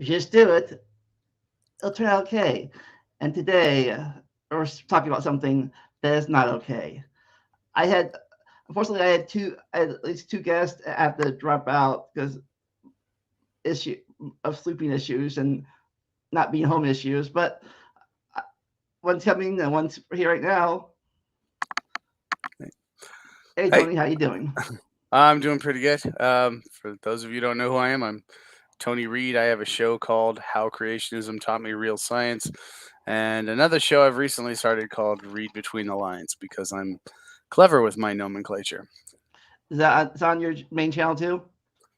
you just do it, it'll turn out okay. And today, we're talking about something that is not okay. I had, unfortunately, I had at least two guests have to drop out because issue of sleeping issues and not being home issues. But one's coming and one's here right now. Hey Hey, Tony, how you doing? I'm doing pretty good. For those of you who don't know who I am, I'm Tony Reed. I have a show called How Creationism Taught Me Real Science, and another show I've recently started called Read Between the Lines because I'm clever with my nomenclature. Is that it's on your main channel too?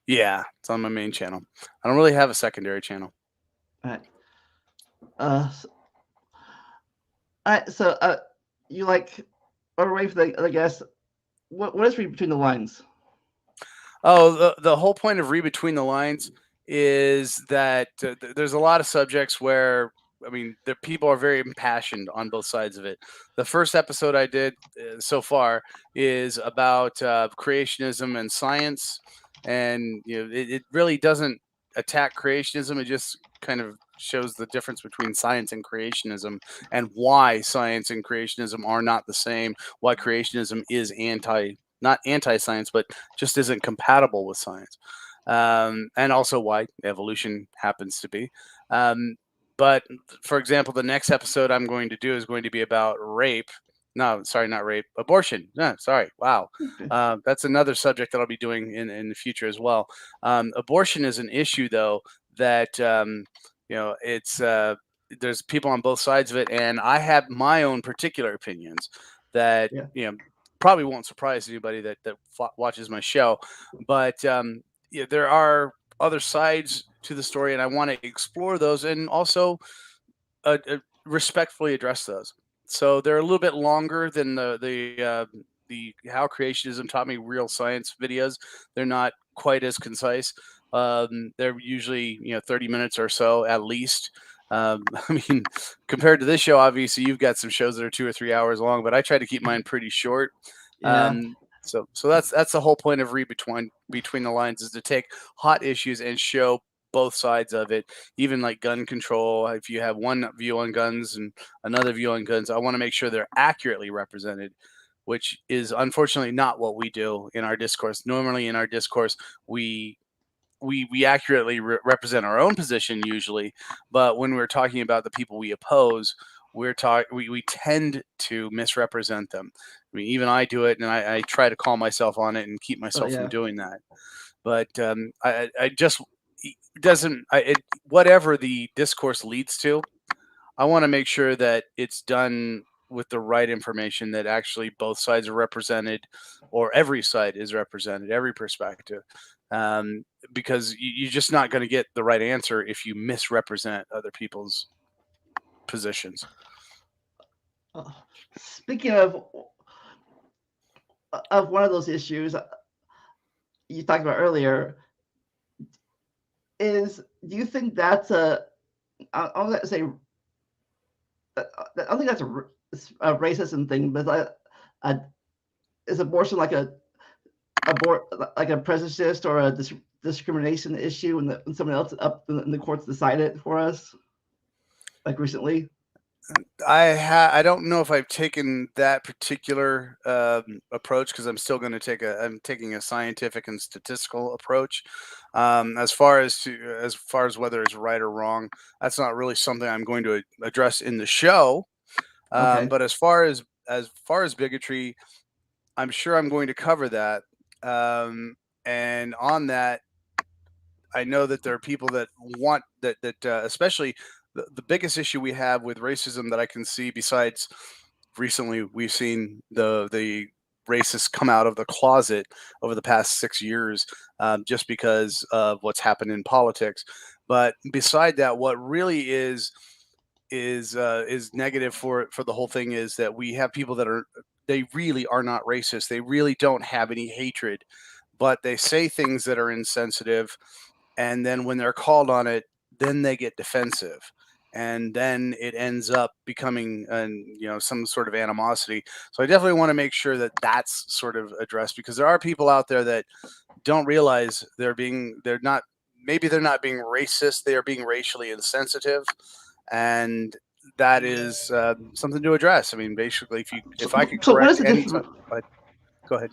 Yeah, it's on my main channel. I don't really have a secondary channel. All right. So, all right. So, you like, or wait for the guess. What is read between the lines? Oh, the whole point of Read Between the Lines is that there's a lot of subjects where I mean, the people are very impassioned on both sides of it. The first episode I did so far is about creationism and science, and it really doesn't attack creationism. It just kind of shows the difference between science and creationism, and why science and creationism are not the same. Why creationism is not anti-science, but just isn't compatible with science, and also why evolution happens to be. Um, but for example, the next episode I'm going to do is going to be about rape. No, sorry, not rape, abortion. No, sorry. Wow. Okay. That's another subject that I'll be doing in the future as well. Abortion is an issue, though, that, it's, there's people on both sides of it. And I have my own particular opinions that, Yeah. probably won't surprise anybody that watches my show. But yeah, there are other sides to the story, and I want to explore those and also respectfully address those. So they're a little bit longer than the How Creationism Taught Me Real Science videos. They're not quite as concise. They're usually 30 minutes or so at least. I mean, compared to this show, obviously you've got some shows that are 2 or 3 hours long, but I try to keep mine pretty short. Yeah. So that's the whole point of Read Between the Lines, is to take hot issues and show both sides of it. Even like gun control, if you have one view on guns and another view on guns, I want to make sure they're accurately represented, which is unfortunately not what we do in our discourse. Normally in our discourse, we accurately represent our own position usually, but when we're talking about the people we oppose, we tend to misrepresent them. I mean, even I do it, and I try to call myself on it and keep Oh myself from yeah. doing that. But I just it doesn't I, it, whatever the discourse leads to, I want to make sure that it's done with the right information, that actually both sides are represented, or every side is represented, every perspective. Um, because you're just not going to get the right answer if you misrepresent other people's positions. Uh, Speaking of one of those issues you talked about earlier, is do you think that's I'm going to say I don't think that's a racism thing, but a, is abortion like like a prejudiced or a discrimination issue when someone else up in the courts decide it for us, like recently? I don't know if I've taken that particular approach, because I'm taking a scientific and statistical approach. As far as whether it's right or wrong, that's not really something I'm going to address in the show. Okay. But as far as bigotry, I'm sure I'm going to cover that. And on that, I know that there are people that want especially the biggest issue we have with racism that I can see, besides recently we've seen the racists come out of the closet over the past 6 years, just because of what's happened in politics. But beside that, what really is negative for the whole thing is that we have people that are they really are not racist. They really don't have any hatred, but they say things that are insensitive, and then when they're called on it, then they get defensive, and then it ends up becoming some sort of animosity. So I definitely want to make sure that that's sort of addressed, because there are people out there that don't realize they're not maybe they're not being racist; they are being racially insensitive, and that is something to address. I mean, basically, if I could So what is correct the any difference? time, go ahead.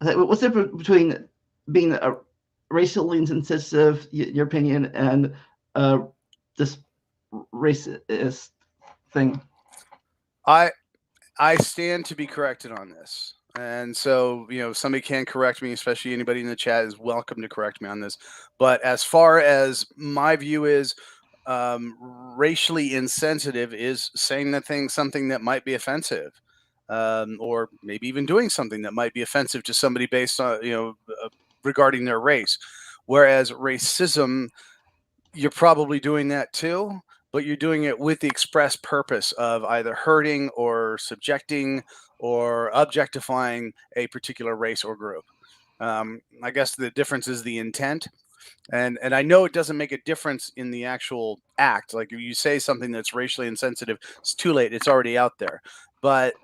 What's the difference between being a racially insensitive, your opinion, and this racist thing? I I stand to be corrected on this. And so, somebody can correct me, especially anybody in the chat is welcome to correct me on this. But as far as my view is, racially insensitive is saying something that might be offensive, or maybe even doing something that might be offensive to somebody based on, regarding their race. Whereas racism, you're probably doing that too, but you're doing it with the express purpose of either hurting or subjecting or objectifying a particular race or group. I guess the difference is the intent, and I know it doesn't make a difference in the actual act. Like if you say something that's racially insensitive, it's too late; it's already out there. But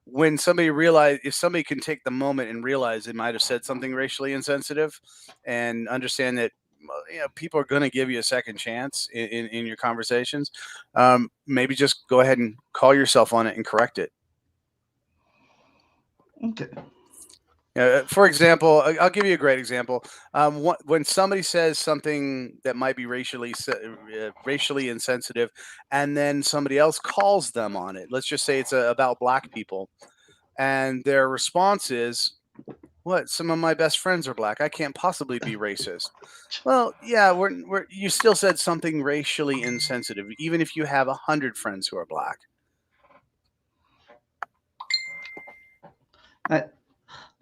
when if somebody can take the moment and realize they might have said something racially insensitive, and understand that, well, people are going to give you a second chance in your conversations, maybe just go ahead and call yourself on it and correct it. Okay. For example, I'll give you a great example. When somebody says something that might be racially insensitive, and then somebody else calls them on it. Let's just say it's about black people, and their response is, "What? Some of my best friends are black. I can't possibly be racist." Well, yeah, you still said something racially insensitive, even if you have 100 friends who are black.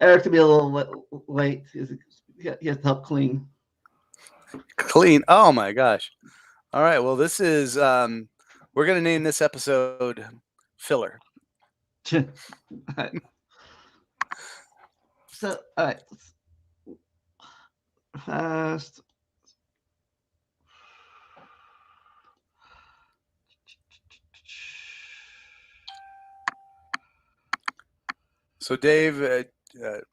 Eric to be a little late. He has to help clean. Clean. Oh my gosh. All right. Well, this is we're gonna name this episode filler. All right. So, all right. Fast. So, Dave,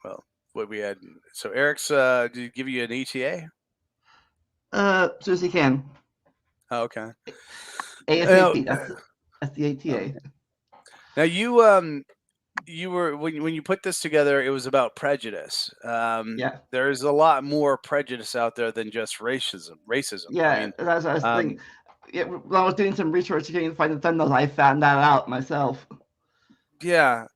well, what we had. So, Eric's did he give you an ETA? As soon as he can. Oh, okay. ASAP. That's the ATA. Okay. Now, you were when you put this together, it was about prejudice. Yeah. There's a lot more prejudice out there than just racism. Yeah, I mean, that's what I was thinking. Yeah, when I was doing some research trying to find the thumbnails, I found that out myself. yeah.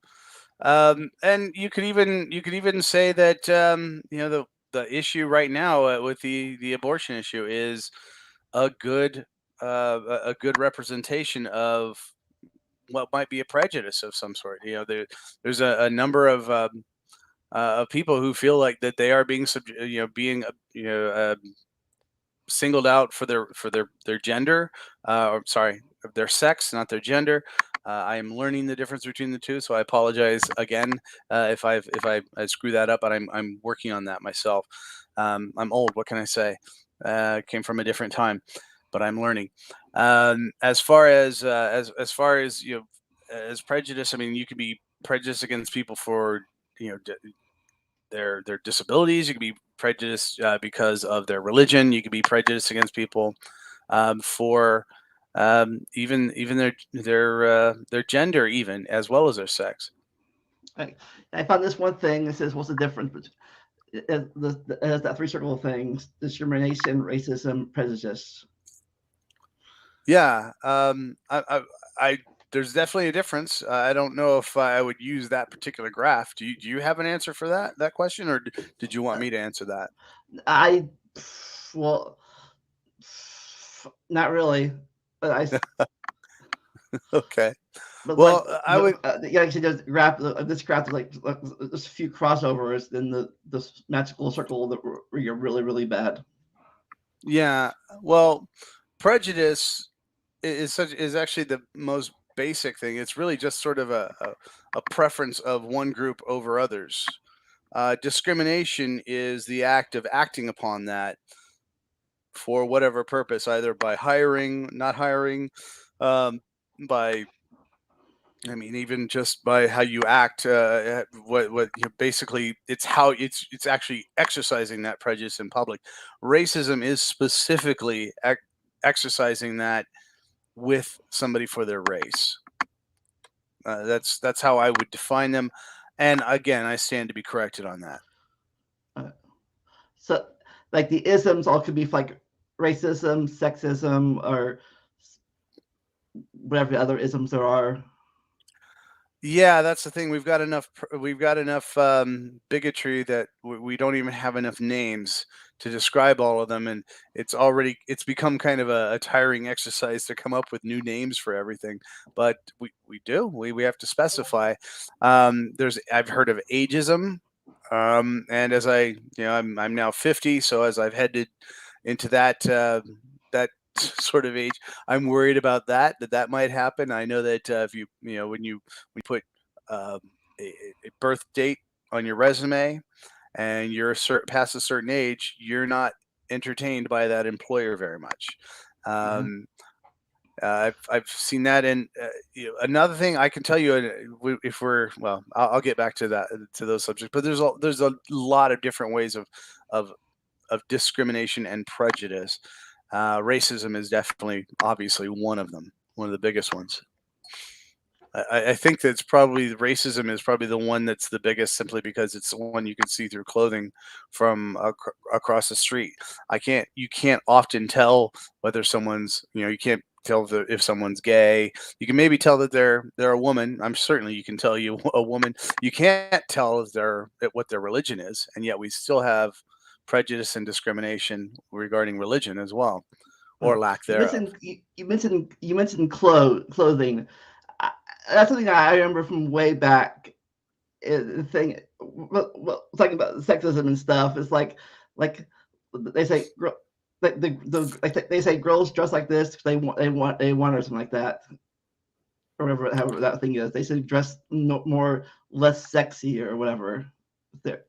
And you could even say that the issue right now with the abortion issue is a good a good representation of what might be a prejudice of some sort. There's a number of people who feel like that they are being singled out for their gender, or sorry, their sex, not their gender. I am learning the difference between the two, so I apologize again if I screw that up, but I'm working on that myself. I'm old. What can I say? Came from a different time, but I'm learning. As far as as prejudice, I mean, you can be prejudiced against people for you know their disabilities. You can be prejudiced because of their religion. You can be prejudiced against people for even their gender, even as well as their sex. I found this one thing that says, "What's the difference?" It has that three circle of things: discrimination, racism, prejudice. Yeah, I there's definitely a difference. I don't know if I would use that particular graph. Do you have an answer for that question, or did you want me to answer that? I, well, not really, but I. Okay. But like, Well, I would. yeah, actually, there's graph. This graph is like there's a few crossovers in this magical circle that where you're really really bad. Yeah. Well, prejudice is actually the most basic thing. It's really just sort of a preference of one group over others. Discrimination is the act of acting upon that for whatever purpose, either by hiring, not hiring, um, by I mean, even just by how you act, what basically it's how it's actually exercising that prejudice in public. Racism is specifically exercising that with somebody for their race. That's how I would define them, and again, I stand to be corrected on that. Uh, so, like the isms all could be like racism, sexism, or whatever other isms there are. Yeah, that's the thing. We've got enough bigotry that we don't even have enough names to describe all of them, and it's become kind of a tiring exercise to come up with new names for everything. But we have to specify. There's I've heard of ageism, and as I'm now 50, so as I've headed into that sort of age, I'm worried about that might happen. I know that if when you put um, a birth date on your resume and you're past a certain age, you're not entertained by that employer very much. Uh-huh. Um, I've seen that, and another thing I can tell you, if we're well, I'll get back to that to those subjects. But there's a lot of different ways of of discrimination and prejudice. Racism is definitely, obviously, one of them, one of the biggest ones. I think that's probably racism is probably the one that's the biggest, simply because it's the one you can see through clothing from across the street. You can't often tell whether someone's, you can't tell if someone's gay. You can maybe tell that they're a woman. I'm certainly you can tell you a woman. You can't tell if what their religion is, and yet we still have prejudice and discrimination regarding religion as well, Uh, or lack you thereof. mentioned you mentioned clothing. I, that's something I remember from way back. The thing, talking about sexism and stuff, is like they say, like they say girls dress like this because they want or something like that, or whatever however that thing is. They say dress more less sexy or whatever. There.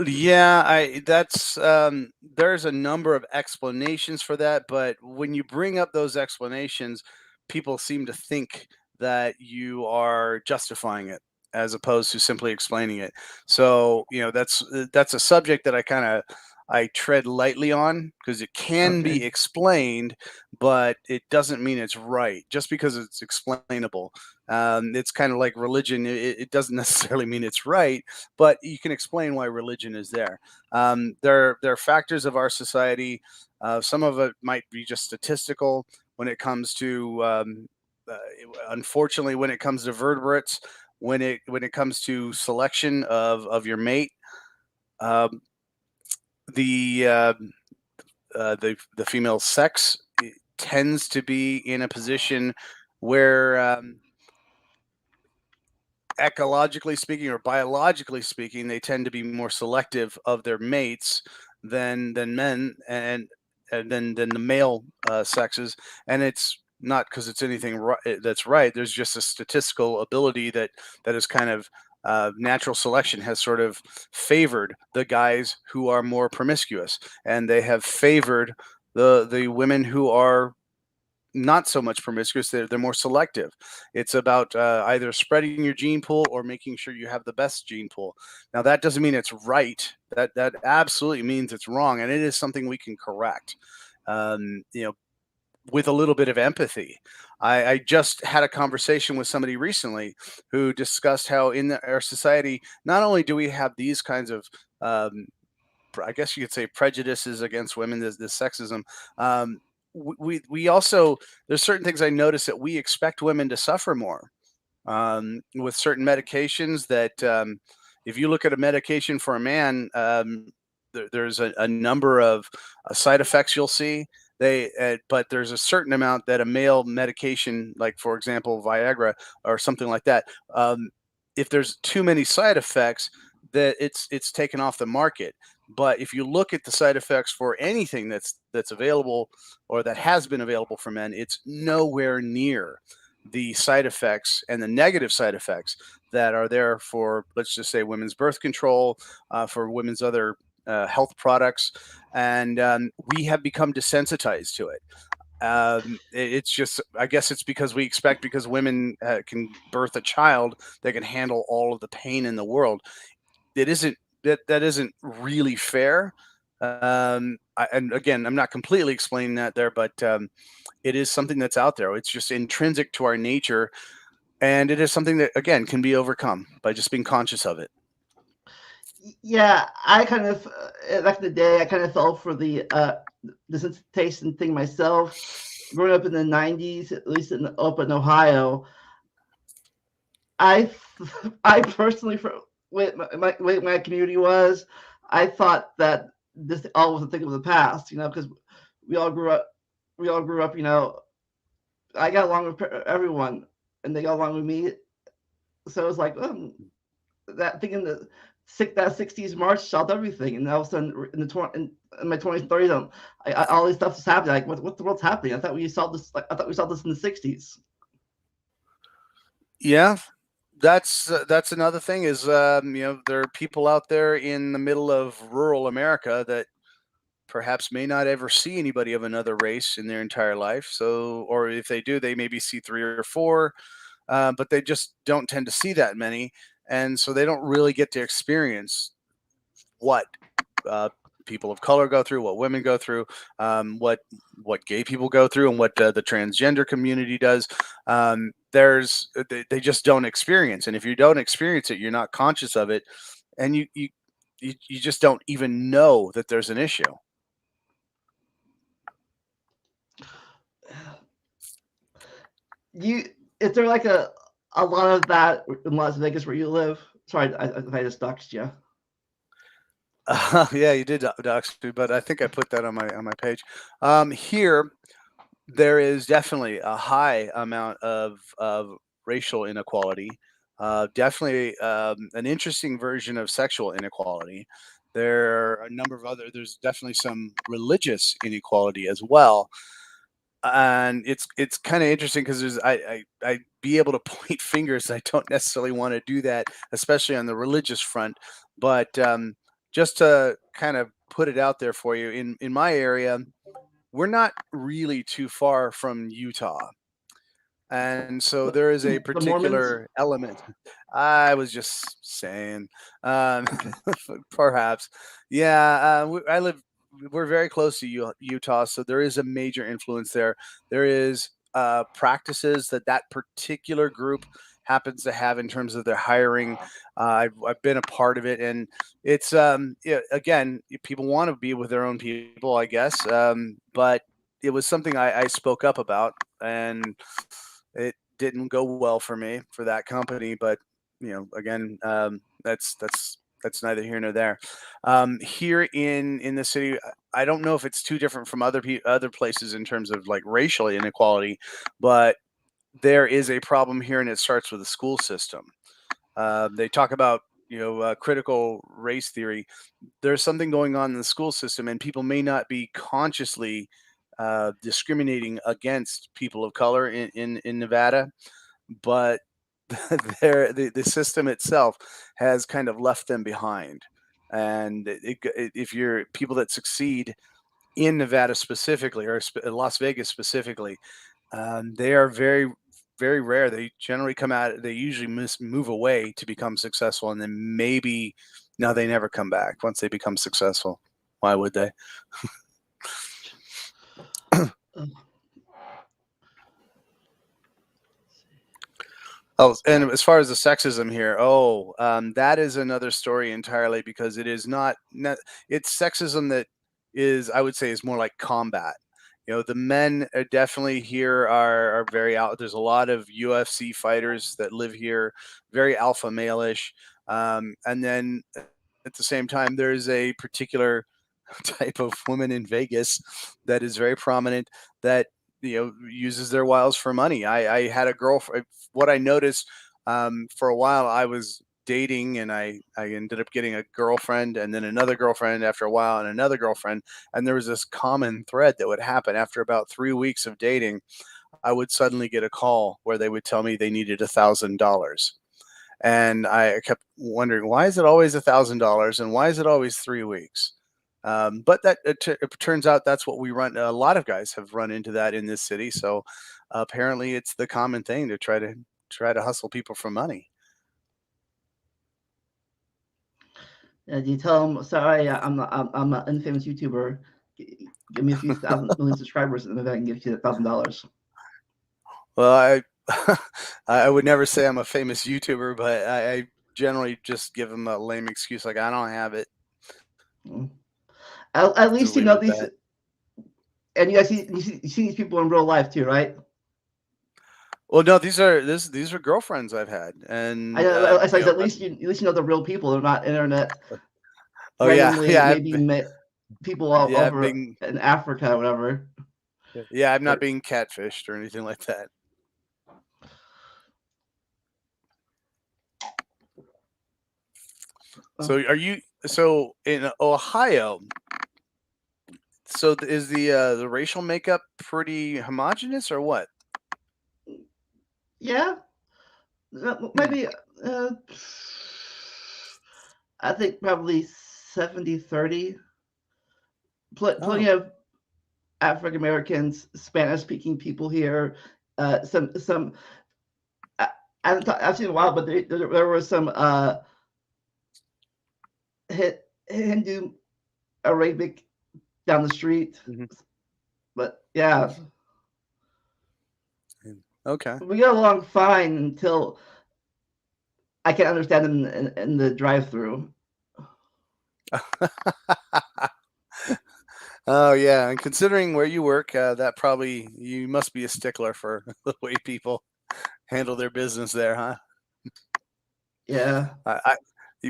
Yeah, I that's there's a number of explanations for that, but when you bring up those explanations, people seem to think that you are justifying it as opposed to simply explaining it. So, that's a subject that I tread lightly on, because it can be Okay. explained, but it doesn't mean it's right just because it's explainable. It's kind of like religion. It doesn't necessarily mean it's right, but you can explain why religion is there. There are factors of our society. Some of it might be just statistical when it comes to, uh, unfortunately, when it comes to vertebrates, when it comes to selection of your mate. Um, the the female sex tends to be in a position where, ecologically speaking or biologically speaking, they tend to be more selective of their mates than men, and than the male sexes. And it's not because it's anything that's right. There's just a statistical ability that is kind of, natural selection has sort of favored the guys who are more promiscuous, and they have favored the women who are not so much promiscuous. They're more selective. It's about, either spreading your gene pool or making sure you have the best gene pool. Now, that doesn't mean it's right. That absolutely means it's wrong, and it is something we can correct. Um, you know, with a little bit of empathy. I just had a conversation with somebody recently who discussed how in our society, not only do we have these kinds of, um, I guess you could say, prejudices against women, this sexism. Um, we also, there's certain things I notice that we expect women to suffer more, with certain medications that, if you look at a medication for a man, there's a number of side effects you'll see. But there's a certain amount that a male medication, like for example Viagra or something like that, if there's too many side effects, that it's taken off the market. But if you look at the side effects for anything that's available or that has been available for men, it's nowhere near the side effects and the negative side effects that are there for, let's just say, women's birth control, for women's other health products, and we have become desensitized to it. It's just, I guess it's because we expect, because women can birth a child, they can handle all of the pain in the world. It isn't, that isn't really fair. And again, I'm not completely explaining that there, but it is something that's out there. It's just intrinsic to our nature, and it is something that again can be overcome by just being conscious of it. Yeah, I kind of back in the day, I kind of fell for the sensitization thing myself. Growing up in the '90s, at least up in Ohio, I I personally, for way my community was, I thought that this all was a thing of the past, because we all grew up, I got along with everyone, and they got along with me. So it was like, that thing in that '60s March solved everything, and all of a sudden in my '20s and '30s, all these stuff is happening. Like, what the world's happening? I thought we solved this. Like, I thought we solved this in the '60s. Yeah, that's another thing is, there are people out there in the middle of rural America that perhaps may not ever see anybody of another race in their entire life. So, or if they do, they maybe see three or four, but they just don't tend to see that many, and so they don't really get to experience what uh, people of color go through, what women go through, what gay people go through, and what the transgender community does. They just don't experience, and if you don't experience it, you're not conscious of it, and you just don't even know that there's an issue. You Is there like a lot of that in Las Vegas where you live? Sorry, I just doxed you. Yeah, you did dox me, but I think I put that on my page. Here, there is definitely a high amount of racial inequality. Definitely an interesting version of sexual inequality. There are a number of other. There's definitely some religious inequality as well, and it's kind of interesting because there's I be able to point fingers. I don't necessarily want to do that, especially on the religious front, but just to kind of put it out there for you, in my area, we're not really too far from Utah. And so there is a The Mormons. particular element. I was just saying, um, perhaps, yeah. I live. We're very close to Utah, so there is a major influence there. There is practices that particular group happens to have in terms of their hiring. I've been a part of it, and it's yeah, again, people want to be with their own people, I guess. But it was something I spoke up about, and it didn't go well for me for that company. But again, that's neither here nor there. Here in the city, I don't know if it's too different from other places in terms of like racial inequality, but there is a problem here, and it starts with the school system. They talk about critical race theory. There's something going on in the school system, and people may not be consciously discriminating against people of color in Nevada, but the system itself has kind of left them behind. And if you're people that succeed in Nevada specifically, or Las Vegas specifically, they are very, very rare. They generally come out. They usually move away to become successful, and then maybe no, they never come back once they become successful. Why would they? Oh, and as far as the sexism here, that is another story entirely, because it is not it's sexism that is, I would say, is more like combat. The men are definitely here are very out. There's a lot of UFC fighters that live here, very alpha male-ish. And then at the same time, there's a particular type of woman in Vegas that is very prominent, that uses their wiles for money. I had a girlfriend. What I noticed, for a while, I was dating, and I ended up getting a girlfriend, and then another girlfriend after a while, and another girlfriend, and there was this common thread that would happen after about 3 weeks of dating. I would suddenly get a call where they would tell me they needed $1,000. And I kept wondering, why is it always $1,000, and why is it always 3 weeks? But it turns out that's what we run. A lot of guys have run into that in this city. So apparently, it's the common thing to try to hustle people for money. And you tell them, sorry, I'm an infamous YouTuber. Give me a few thousand million subscribers, and then I can give you $1,000. Well, I would never say I'm a famous YouTuber, but I generally just give them a lame excuse like I don't have it. Mm. At Just least you leave it know at these, that. and you see these people in real life too, right? Well, no, these are girlfriends I've had, I and know. I said at least you know the real people. They're not internet oh yeah, randomly yeah, maybe met people all yeah, over in Africa or whatever. yeah, I'm not Or, being catfished or anything like that. well, So so in Ohio? So is the racial makeup pretty homogenous or what? yeah, Hmm. maybe. I think probably 70-30. Plenty Oh. of African Americans, Spanish speaking people here. Some I, I've seen a while, but there were some Hindu Arabic down the street. Hmm. But yeah, Okay. we get along fine until I can understand them in the drive-through. Oh yeah, and considering where you work, that probably you must be a stickler for the way people handle their business there, huh? Yeah, I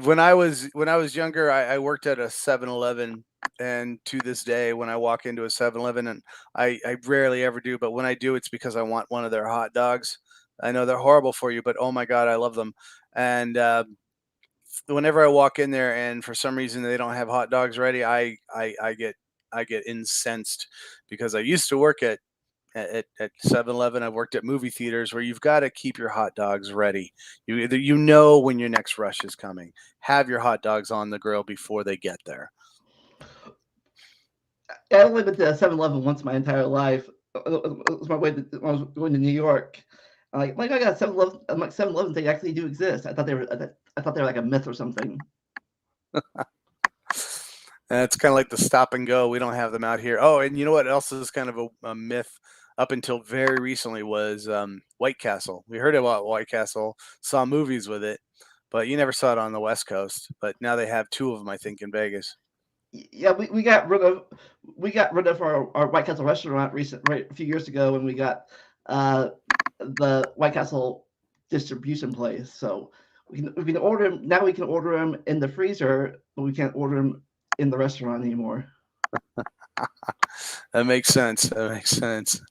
when I was younger, I worked at a 7-Eleven, and to this day, when I walk into a 7-Eleven, and I rarely ever do, but when I do, it's because I want one of their hot dogs. I know they're horrible for you, but oh my god, I love them. And whenever I walk in there, and for some reason they don't have hot dogs ready, I get incensed because I used to work at 7-Eleven. I've worked at movie theaters where you've got to keep your hot dogs ready. You know when your next rush is coming. Have your hot dogs on the grill before they get there. I only been to 7-Eleven once my entire life. It was my way when I was going to New York. I'm like I got 7-Eleven. I'm like 7-Elevens. They actually do exist. I thought they were like a myth or something. And it's kind of like the stop and go. We don't have them out here. Oh, and you know what else is kind of a myth up until very recently was White Castle. We heard about White Castle, saw movies with it, but you never saw it on the West Coast. But now they have two of them, I think, in Vegas. Yeah, we got rid of our White Castle restaurant right a few years ago when we got uh, the White Castle distribution place. So we can order them now. We can order them in the freezer, but we can't order them in the restaurant anymore. That makes sense. That makes sense.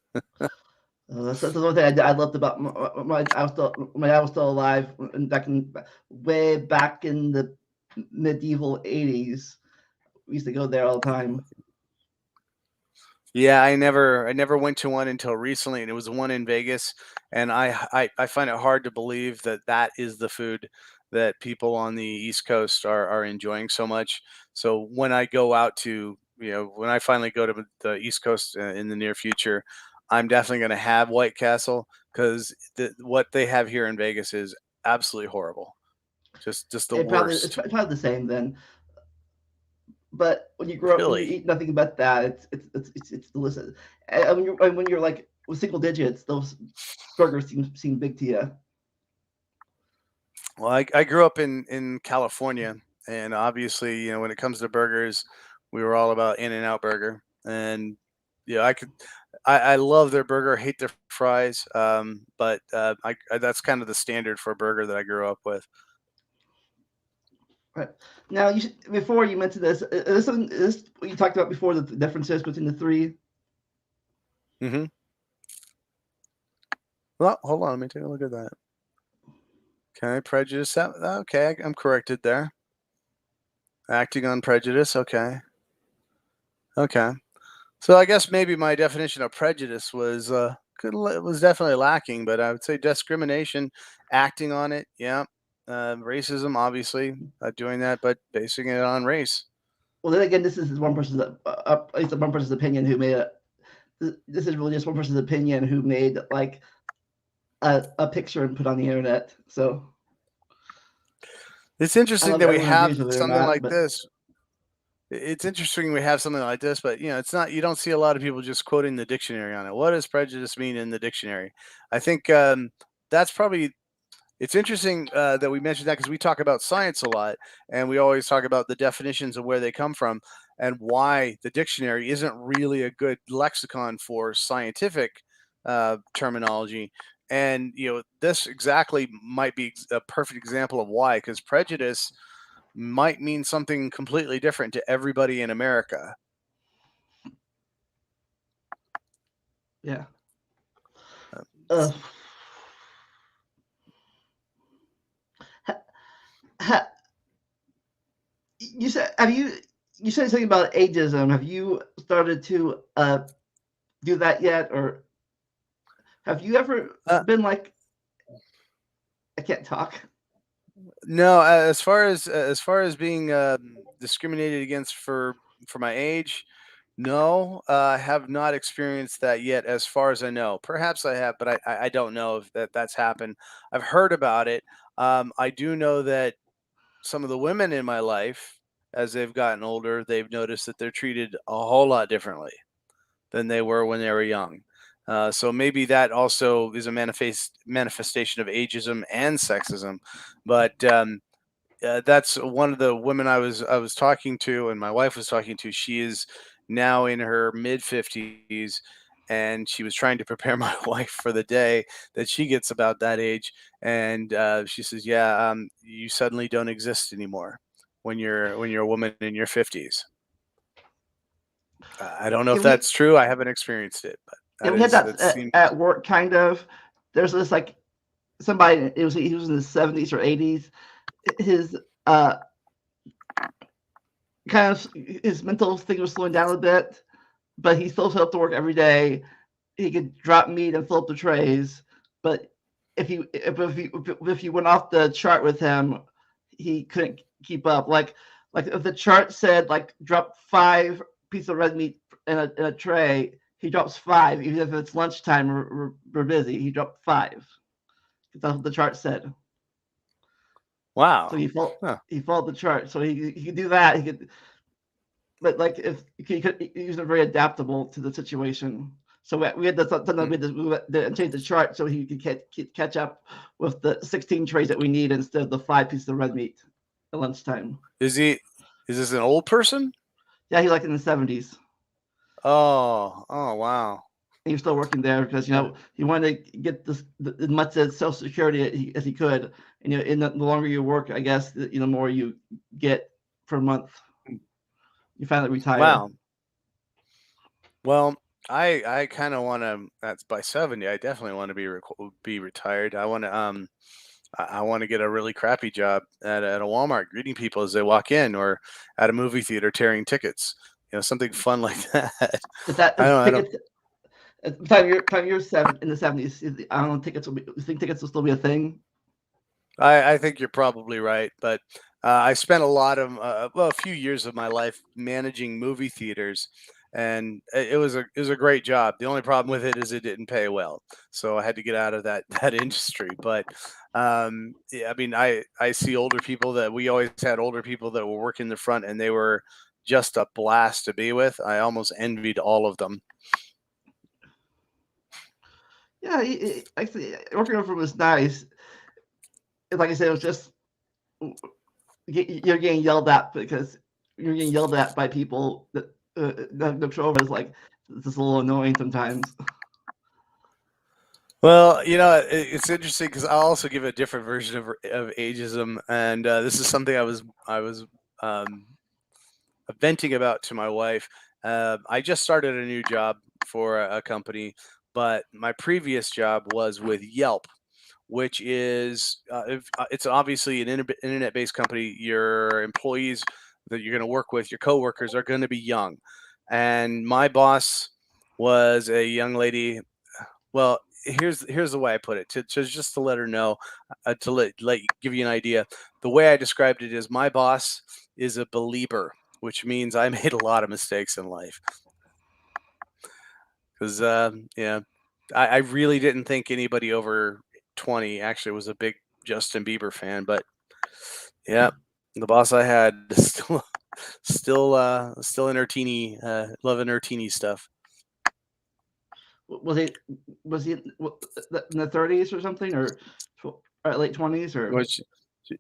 That's the one thing I loved about my dad was still alive way back in the medieval '80s. We used to go there all the time. Yeah, I never went to one until recently, and it was the one in Vegas. And I find it hard to believe that that is the food that people on the East Coast are enjoying so much. So when I go out to, when I finally go to the East Coast in the near future, I'm definitely going to have White Castle because what they have here in Vegas is absolutely horrible. Just the It's worst. probably the same then. But when you grow up, when you Really? eat nothing but that, it's delicious. And when you're like with single digits, those burgers seem big to you. Well, I grew up in California, and obviously, when it comes to burgers, we were all about In-N-Out Burger, and yeah, I love their burger, hate their fries, but that's kind of the standard for a burger that I grew up with. Right. Now, before you mentioned this, is this what you talked about before the differences between the three? Hmm. Well, hold on, let me take a look at that. Okay, prejudice. Okay, I'm corrected there. Acting on prejudice. Okay, okay. So I guess maybe my definition of prejudice was definitely lacking, but I would say discrimination, acting on it, yeah. Racism, obviously, doing that, but basing it on race. Well, then again, this is one person's at least one person's opinion who made a. This is really just one person's opinion who made like a picture and put on the internet. So It's I don't interesting know if that we everyone have agrees with it or something not, like but this. It's interesting we have something like this, but it's not. You don't see a lot of people just quoting the dictionary on it. What does prejudice mean in the dictionary? I think that's probably. It's interesting that we mentioned that because we talk about science a lot, and we always talk about the definitions of where they come from and why the dictionary isn't really a good lexicon for scientific terminology. And this exactly might be a perfect example of why, because prejudice might mean something completely different to everybody in America. yeah. Uh, Uh, ha, ha, you said have you said something about ageism? Have you started to do that yet, or have you ever uh, been like I can't talk? no, as far as being discriminated against for my age, no, I have not experienced that yet, as far as I know. Perhaps I have, but I don't know if that's happened. I've heard about it. I do know that some of the women in my life, as they've gotten older, they've noticed that they're treated a whole lot differently than they were when they were young. So maybe that also is a manifestation of ageism and sexism. But that's one of the women I was talking to, and my wife was talking to. She is now in her mid 50s, and she was trying to prepare my wife for the day that she gets about that age. And she says, "Yeah, you suddenly don't exist anymore when you're a woman in your 50s." I don't know Yeah, if that's true. I haven't experienced it, but we had that that seems. at work kind of. There's this like somebody. He was in the 70s or 80s. His uh kind of his mental thing was slowing down a bit, but he still showed up to work every day. He could drop meat and fill up the trays, but if you went off the chart with him, he couldn't keep up. Like if the chart said like drop 5 pieces of red meat in a tray, he drops 5, even if it's lunchtime or we're busy. He dropped 5. That's what the chart said. So Wow. Huh. he followed the chart. So he could do that. He could, but like if he was very adaptable to the situation. So we had to sometimes we had to change the chart so he could catch up with the 16 trays that we need instead of the 5 pieces of red meat at lunchtime. Is he? Is this an old person? Yeah, he like in the 70s. Oh. Oh. Wow. He was still working there because he wanted to get as much as Social Security as he could. And the longer you work, I guess the more you get per month. You finally retire. Wow. Well, I kind of want to. That's by 70. I definitely want to be retired. I want to get a really crappy job at a Walmart greeting people as they walk in, or at a movie theater tearing tickets. Something fun like that. Is that I is don't. I don't. tickets at the time you're in the 70s? I don't know, tickets will be. You think tickets will still be a thing? I think you're probably right, but I spent a lot of a few years of my life managing movie theaters, and it was a great job. The only problem with it is it didn't pay well, so I had to get out of that that industry. But yeah, I mean, I see older people that we always had older people that were working the front, and they were just a blast to be with. I almost envied all of them. Yeah, actually, working over was nice. Like I said, it was just you're getting yelled at because you're getting yelled at by people that looks over is like this is a little annoying sometimes. Well, it's interesting because I'll also give a different version of ageism, and this is something I was um, venting about to my wife. I just started a new job for a company, but my previous job was with Yelp, which is it's obviously an internet-based company. Your employees that you're going to work with, your coworkers, are going to be young, and my boss was a young lady. Well, here's the way I put it, to just to let her know, to let give you an idea. The way I described it is my boss is a believer. which means I made a lot of mistakes in life. Because yeah, I really didn't think anybody over 20 actually was a big Justin Bieber fan, but yeah, the boss I had still in her teeny, loving her teeny stuff. Was he was he in the 30s or something, or late 20s, or Which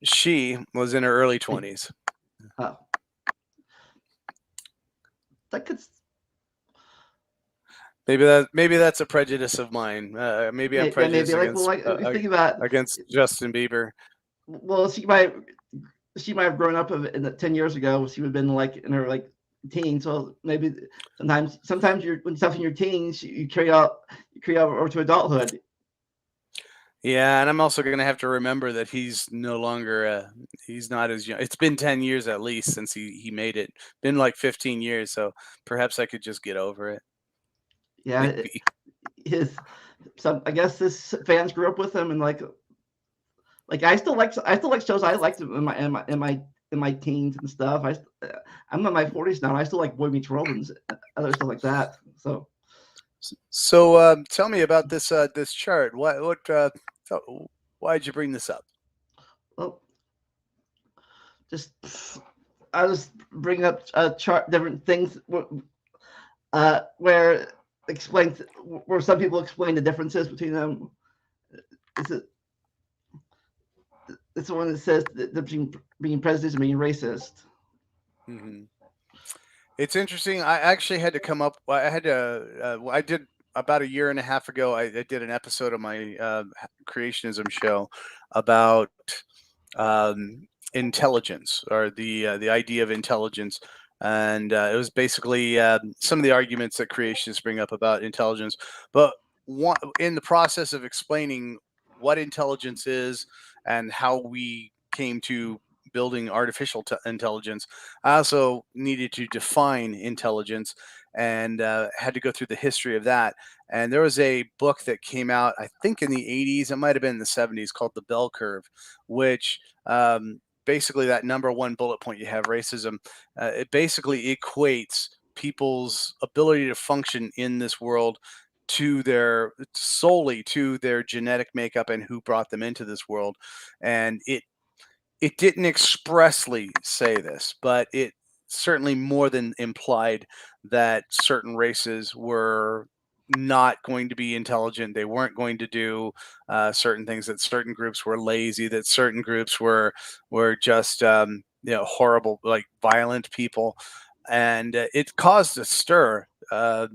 she was in her early like, 20s. oh, that could Maybe that's a prejudice of mine. Maybe I'm maybe prejudiced like, well, like you think about, against Justin Bieber. well, she might have grown up in 10 years ago. She would have been like in her like teens. So maybe sometimes you're when stuff in your teens you carry out over to adulthood. Yeah, and I'm also going to have to remember that he's no longer he's not as young. It's been 10 years at least since he made it. Been like 15 years, so perhaps I could just get over it. Yeah, Maybe. his some I guess his fans grew up with him, and like I still like shows I liked in my teens and stuff. I'm in my 40s now. And I still like Boy Meets World and other stuff like that. So So tell me about this chart. Why'd you bring this up? well, just I was bringing up chart different things where explains where some people explain the differences between them. Is it it's the one that says that between being prejudice and being racist. Hmm. It's interesting. I actually had to come up. I had to. I did about a year and a half ago. I did an episode of my creationism show about intelligence, or the idea of intelligence, and it was basically some of the arguments that creationists bring up about intelligence. But in the process of explaining what intelligence is and how we came to building artificial intelligence, I also needed to define intelligence, and had to go through the history of that. And there was a book that came out, I think in the 80s, it might have been in the 70s, called The Bell Curve, which basically, that number one bullet point you have, racism, it basically equates people's ability to function in this world to their solely to their genetic makeup and who brought them into this world. And it didn't expressly say this, but it certainly more than implied that certain races were not going to be intelligent. They weren't going to do certain things. That certain groups were lazy. That certain groups were just horrible, like violent people, and it caused a stir. At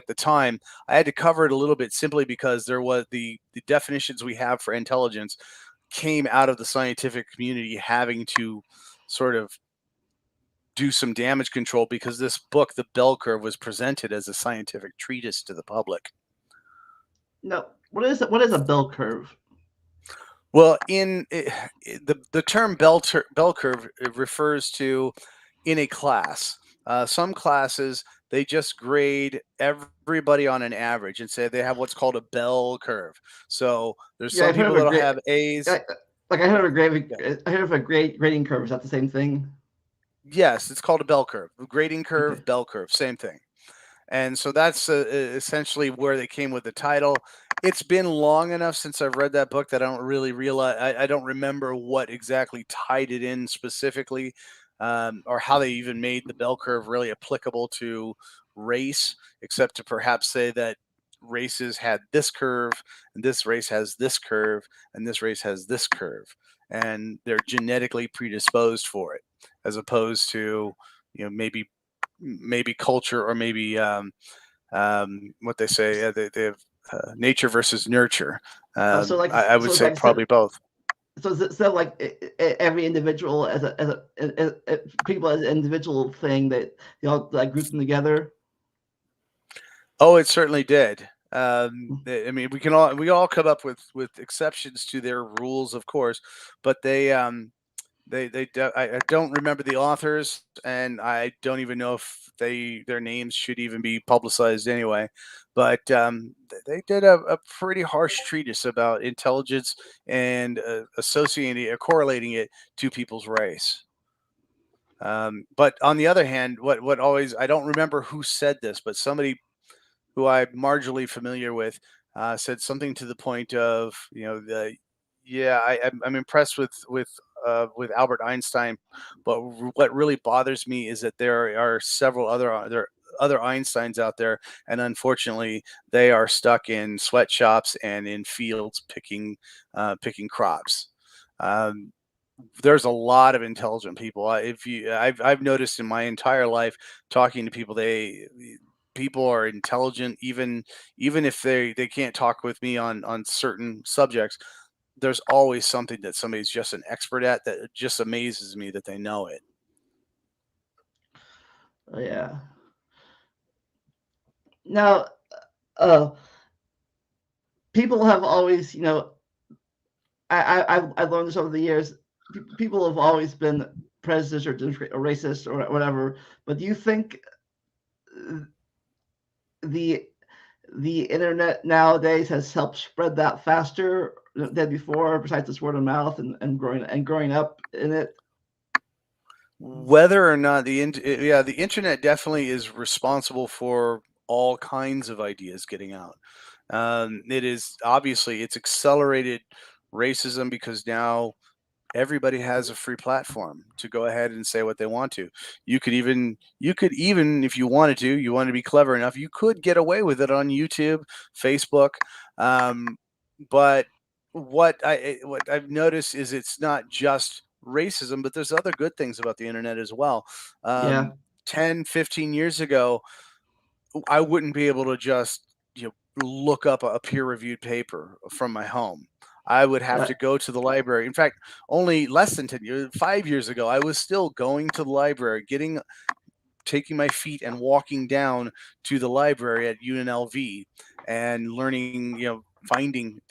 the time, I had to cover it a little bit simply because there was the definitions we have for intelligence came out of the scientific community having to sort of do some damage control, because this book, The Bell Curve, was presented as a scientific treatise to the public. No, what is a bell curve? Well, the term bell curve, it refers to in a class. Some classes, they just grade everybody on an average and say they have what's called a bell curve. So there's Yeah, some I've heard people of a that'll great. have A's. Like I heard of a Yeah. I heard of a great grading curve. Is that the same thing? Yes, it's called a bell curve. Grading Okay. curve, bell curve, same thing. And so that's essentially where they came with the title. It's been long enough since I've read that book that I don't really realize. I don't remember what exactly tied it in specifically, or how they even made the bell curve really applicable to race, except to perhaps say that races had this curve, and this race has this curve, and this race has this curve, and they're genetically predisposed for it, as opposed to maybe culture, or maybe what they say, they have nature versus nurture. Oh, so like I would so it's say like probably both. so is it like every individual as people as an individual thing that you all like group them together? Oh, it certainly did. I mean, we all come up with exceptions to their rules, of course, but I don't remember the authors, and I don't even know if their names should even be publicized anyway. But they did a pretty harsh treatise about intelligence, and associating or correlating it to people's race. But on the other hand, what always, I don't remember who said this, but somebody who I'm marginally familiar with said something to the point of, yeah, I'm impressed with Albert Einstein, but what really bothers me is that there are several other Einsteins out there, and unfortunately, they are stuck in sweatshops and in fields picking crops. Um, there's a lot of intelligent people. If you, I've noticed in my entire life talking to people, people are intelligent, even if they can't talk with me on certain subjects. There's always something that somebody's just an expert at that just amazes me that they know it. Yeah. Now, uh, people have always, I've learned this over the years. People have always been prejudiced or racist or whatever. But do you think the the internet nowadays has helped spread that faster than before, besides this word of mouth and growing up in it? Whether or not yeah, the internet definitely is responsible for all kinds of ideas getting out. It is obviously it's accelerated racism because now everybody has a free platform to go ahead and say what they want to. You could even if you wanted to be clever enough, you could get away with it on YouTube, Facebook. Um, but what I've noticed is it's not just racism, but there's other good things about the internet as well. Yeah, Um, 10, 15 years ago, I wouldn't be able to just look up a peer reviewed paper from my home. I would have right. to go to the library. In fact, only less than 10 years, 5 years ago, I was still going to the library, taking my feet and walking down to the library at UNLV and learning, finding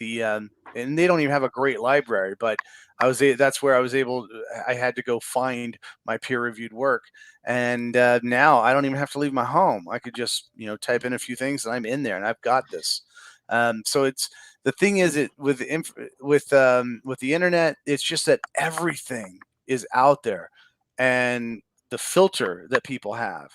and they don't even have a great library, but that's where I was able. I had to go find my peer-reviewed work, and now I don't even have to leave my home. I could just, type in a few things, and I'm in there, and I've got this. So it's the thing is, it with the internet, it's just that everything is out there, and the filter that people have.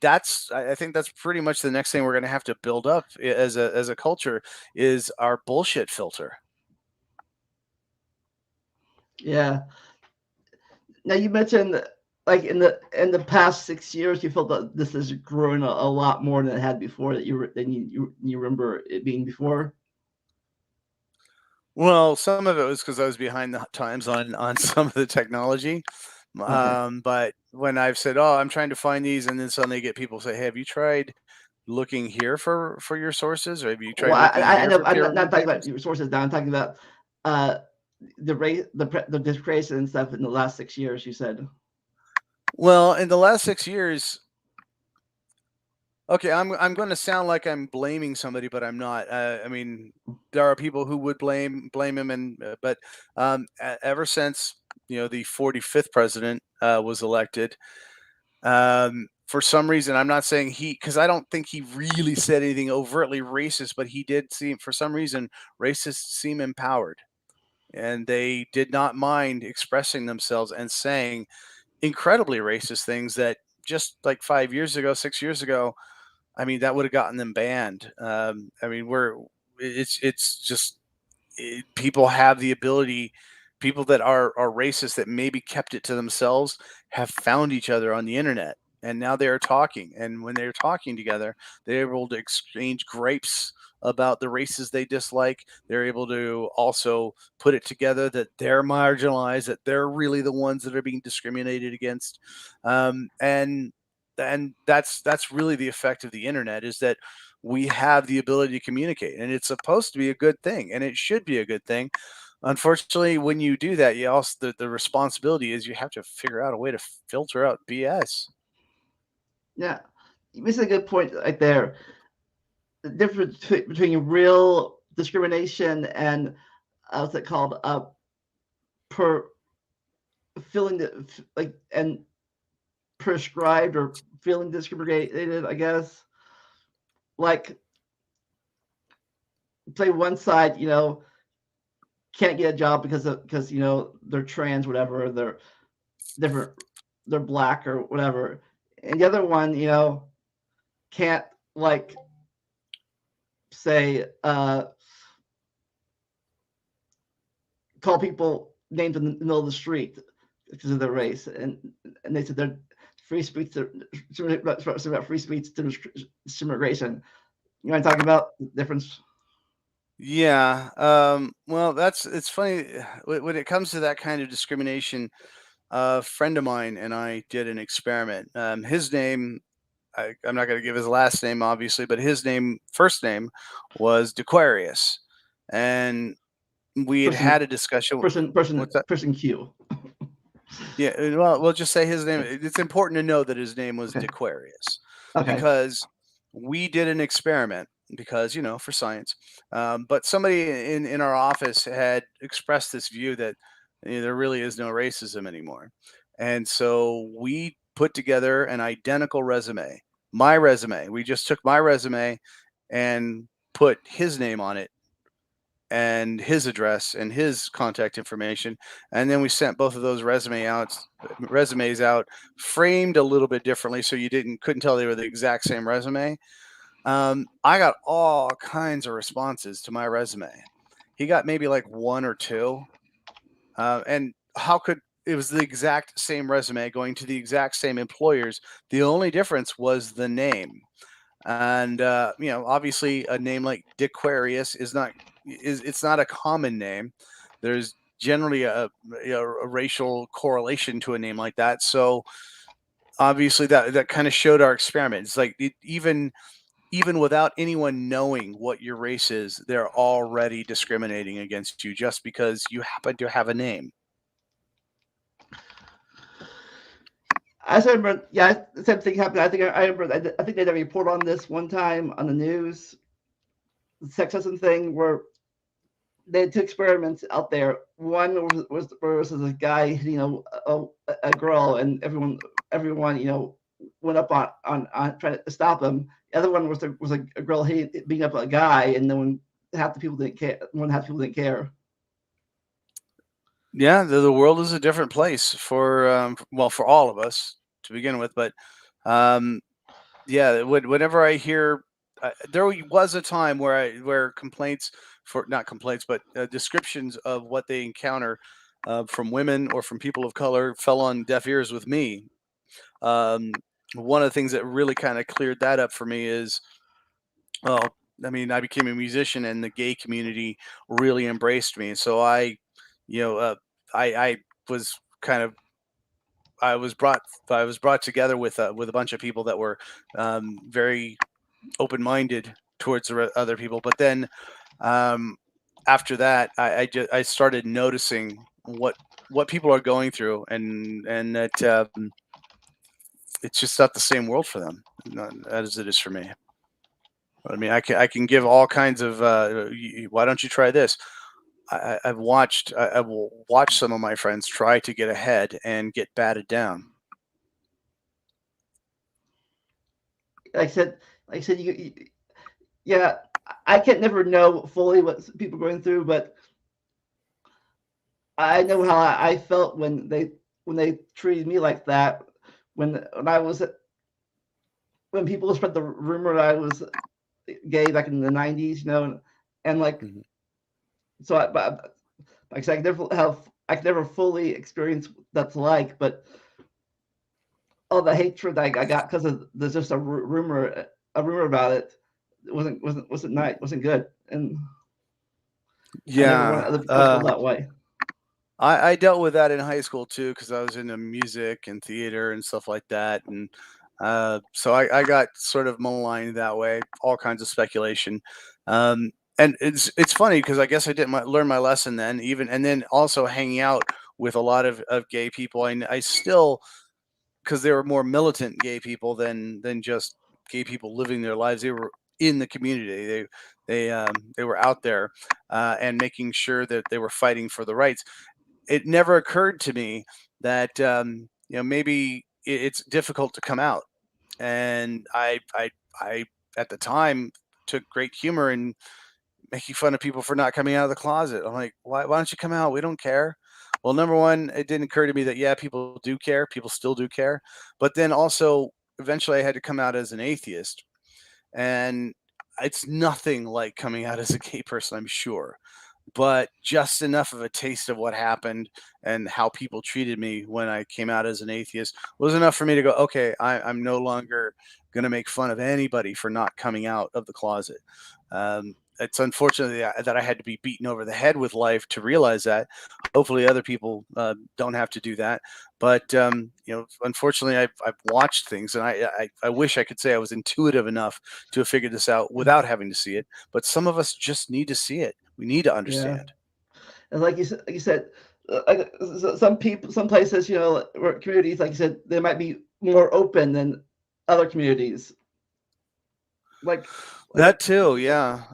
I think that's pretty much the next thing we're going to have to build up as a culture is our bullshit filter. Yeah. Now you mentioned like in the past 6 years, you felt that this is growing a lot more than it had before. Than you remember it being before. Well, some of it was because I was behind the times on some of the technology. Okay. But when I've said, "Oh, I'm trying to find these," and then suddenly get people say, "Hey, have you tried looking here for your sources, or have you Well, tried looking I here know for I'm peer not reviewed talking about papers?" your sources now. I'm talking about uh, the discretion and stuff in the last 6 years. You said. Well, in the last 6 years, okay, I'm going to sound like I'm blaming somebody, but I'm not. I mean, there are people who would blame him, and but ever since the 45th president was elected, for some reason, I'm not saying because I don't think he really said anything overtly racist, but he did seem, for some reason, racists seem empowered, and they did not mind expressing themselves and saying incredibly racist things that just like 5 years ago, 6 years ago, I mean, that would have gotten them banned. I mean, it's just people have the ability. People that are racist that maybe kept it to themselves have found each other on the internet, and now they are talking. And when they're talking together, they're able to exchange gripes about the races they dislike. They're able to also put it together that they're marginalized, that they're really the ones that are being discriminated against, and that's really the effect of the internet, is that we have the ability to communicate, and it's supposed to be a good thing, and it should be a good thing. Unfortunately, when you do that, you also the responsibility is you have to figure out a way to filter out BS. Yeah, you made a good point right there. The difference between real discrimination and what's it called? Per feeling that like and prescribed or feeling discriminated. I guess like say one side, can't get a job because they're trans, whatever. They're different. they're black or whatever, and the other one, can't like say call people names in the middle of the street because of their race, and they said they're free speech to free speech to discrimination. You know what I'm talking about? The difference. Yeah. Well, it's funny when it comes to that kind of discrimination. A friend of mine and I did an experiment. His name, I'm not going to give his last name, obviously, but his first name, was Dequarius, and we had Person, had a discussion. What's that? person Q. Yeah. Well, we'll just say his name. It's important to know that his name was Okay. Dequarius Okay. because we did an experiment because for science. But somebody in our office had expressed this view that there really is no racism anymore, and so we put together an identical resume. My resume. We just took my resume and put his name on it and his address and his contact information, and then we sent both of those resumes out, framed a little bit differently so you didn't couldn't tell they were the exact same resume. I got all kinds of responses to my resume. He got maybe like one or two, and how could it was the exact same resume going to the exact same employers. The only difference was the name. And obviously a name like Diquarius it's not a common name. There's generally a racial correlation to a name like that. So obviously that kind of showed our experiment. It's like even without anyone knowing what your race is, they're already discriminating against you just because you happen to have a name. I just remember, yeah, the same thing happened. I remember. I think they did a report on this one time on the news, the sexism thing, where they had two experiments out there. One was a guy hitting a girl, and everyone went up on trying to stop him. The other one was a girl beating up a guy, and no one half the people didn't care. One half the people didn't care. Yeah, the world is a different place for all of us to begin with, but um, yeah, whenever I hear, there was a time where complaints for not complaints, but descriptions of what they encounter from women or from people of color fell on deaf ears with me. Um, One of the things that really kind of cleared that up for me is, well, I mean, I became a musician and the gay community really embraced me. So you know, uh, I was kind of I was brought together with a bunch of people that were very open minded towards other people. But then um, after that, I started noticing what people are going through, and that it's just not the same world for them as it is for me. I mean, I can give all kinds of. Why don't you try this? I will watch some of my friends try to get ahead and get batted down. Like I said, yeah, I can't never know fully what people are going through, but I know how I felt when they treated me like that. When I was when people spread the rumor that I was gay back in the '90s, and like Mhm. so. But like I said, I could never fully experience what that's like, but all the hatred I got because of there's just a rumor about it. It wasn't nice, wasn't good, and I never wanted Yeah, other people to feel that way. I dealt with that in high school too because I was into music and theater and stuff like that, and so I got sort of maligned that way. All kinds of speculation, and it's funny because I guess I didn't learn my lesson then. Even and then also hanging out with a lot of gay people, I still because they were more militant gay people than just gay people living their lives. They were in the community. They were out there and making sure that they were fighting for the rights. It never occurred to me that maybe it's difficult to come out, and I at the time took great humor in making fun of people for not coming out of the closet. I'm like, why don't you come out? We don't care. Well, number one, it didn't occur to me that yeah, people do care, people still do care, but then also eventually I had to come out as an atheist, and it's nothing like coming out as a gay person, I'm sure, but just enough of a taste of what happened and how people treated me when I came out as an atheist was enough for me to go, okay, I'm no longer going to make fun of anybody for not coming out of the closet. It's unfortunate that I had to be beaten over the head with life to realize that. Hopefully, other people don't have to do that. But unfortunately, I've watched things, and I wish I could say I was intuitive enough to have figured this out without having to see it. But some of us just need to see it. We need to Yeah, understand. and like you said, some people, some places, or communities, like you said, they might be more open than other communities. Like, like That too, yeah.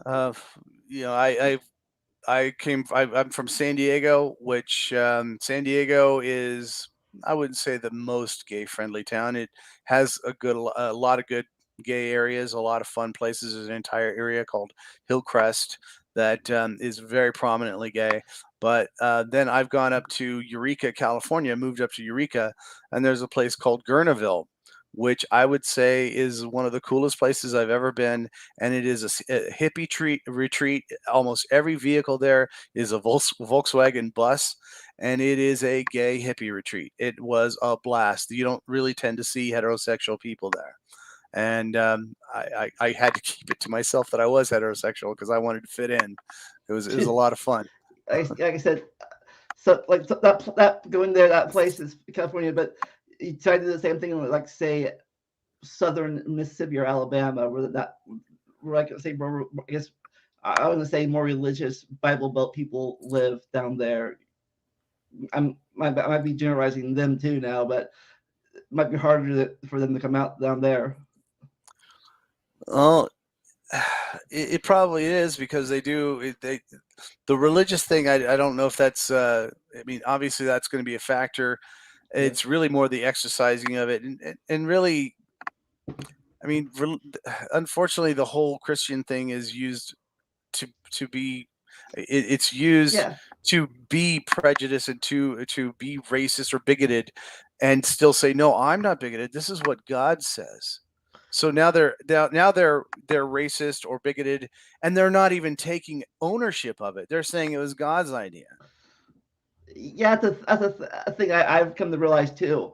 I'm from San Diego, which San Diego is, I wouldn't say the most gay friendly town. It has a lot of good gay areas, a lot of fun places. There's an entire area called Hillcrest that is very prominently gay. But then I've gone up to Eureka, California, moved up to Eureka, and there's a place called Gurnaville, which I would say is one of the coolest places I've ever been, and it is a hippie retreat. Almost every vehicle there is a Volkswagen bus, and it is a gay hippie retreat. It was a blast. You don't really tend to see heterosexual people there, and I had to keep it to myself that I was heterosexual because I wanted to fit in. It was a lot of fun. like I said, so that going there, that place is California, but you try to do the same thing, like say southern Mississippi or Alabama, where I could say more, I guess I want to say more religious Bible Belt people live down there. I might be generalizing them too now, but it might be harder for them to come out down there. Well, it probably is because they do the religious thing. I don't know if that's. I mean, obviously that's going to be a factor. Yeah, It's really more the exercising of it, and really, I mean, unfortunately, the whole Christian thing is used to be it's used yeah, to be prejudiced and to be racist or bigoted, and still say no, I'm not bigoted, this is what God says. So now they're racist or bigoted, and they're not even taking ownership of it. They're saying it was God's idea. yeah. That's a thing I've come to realize too.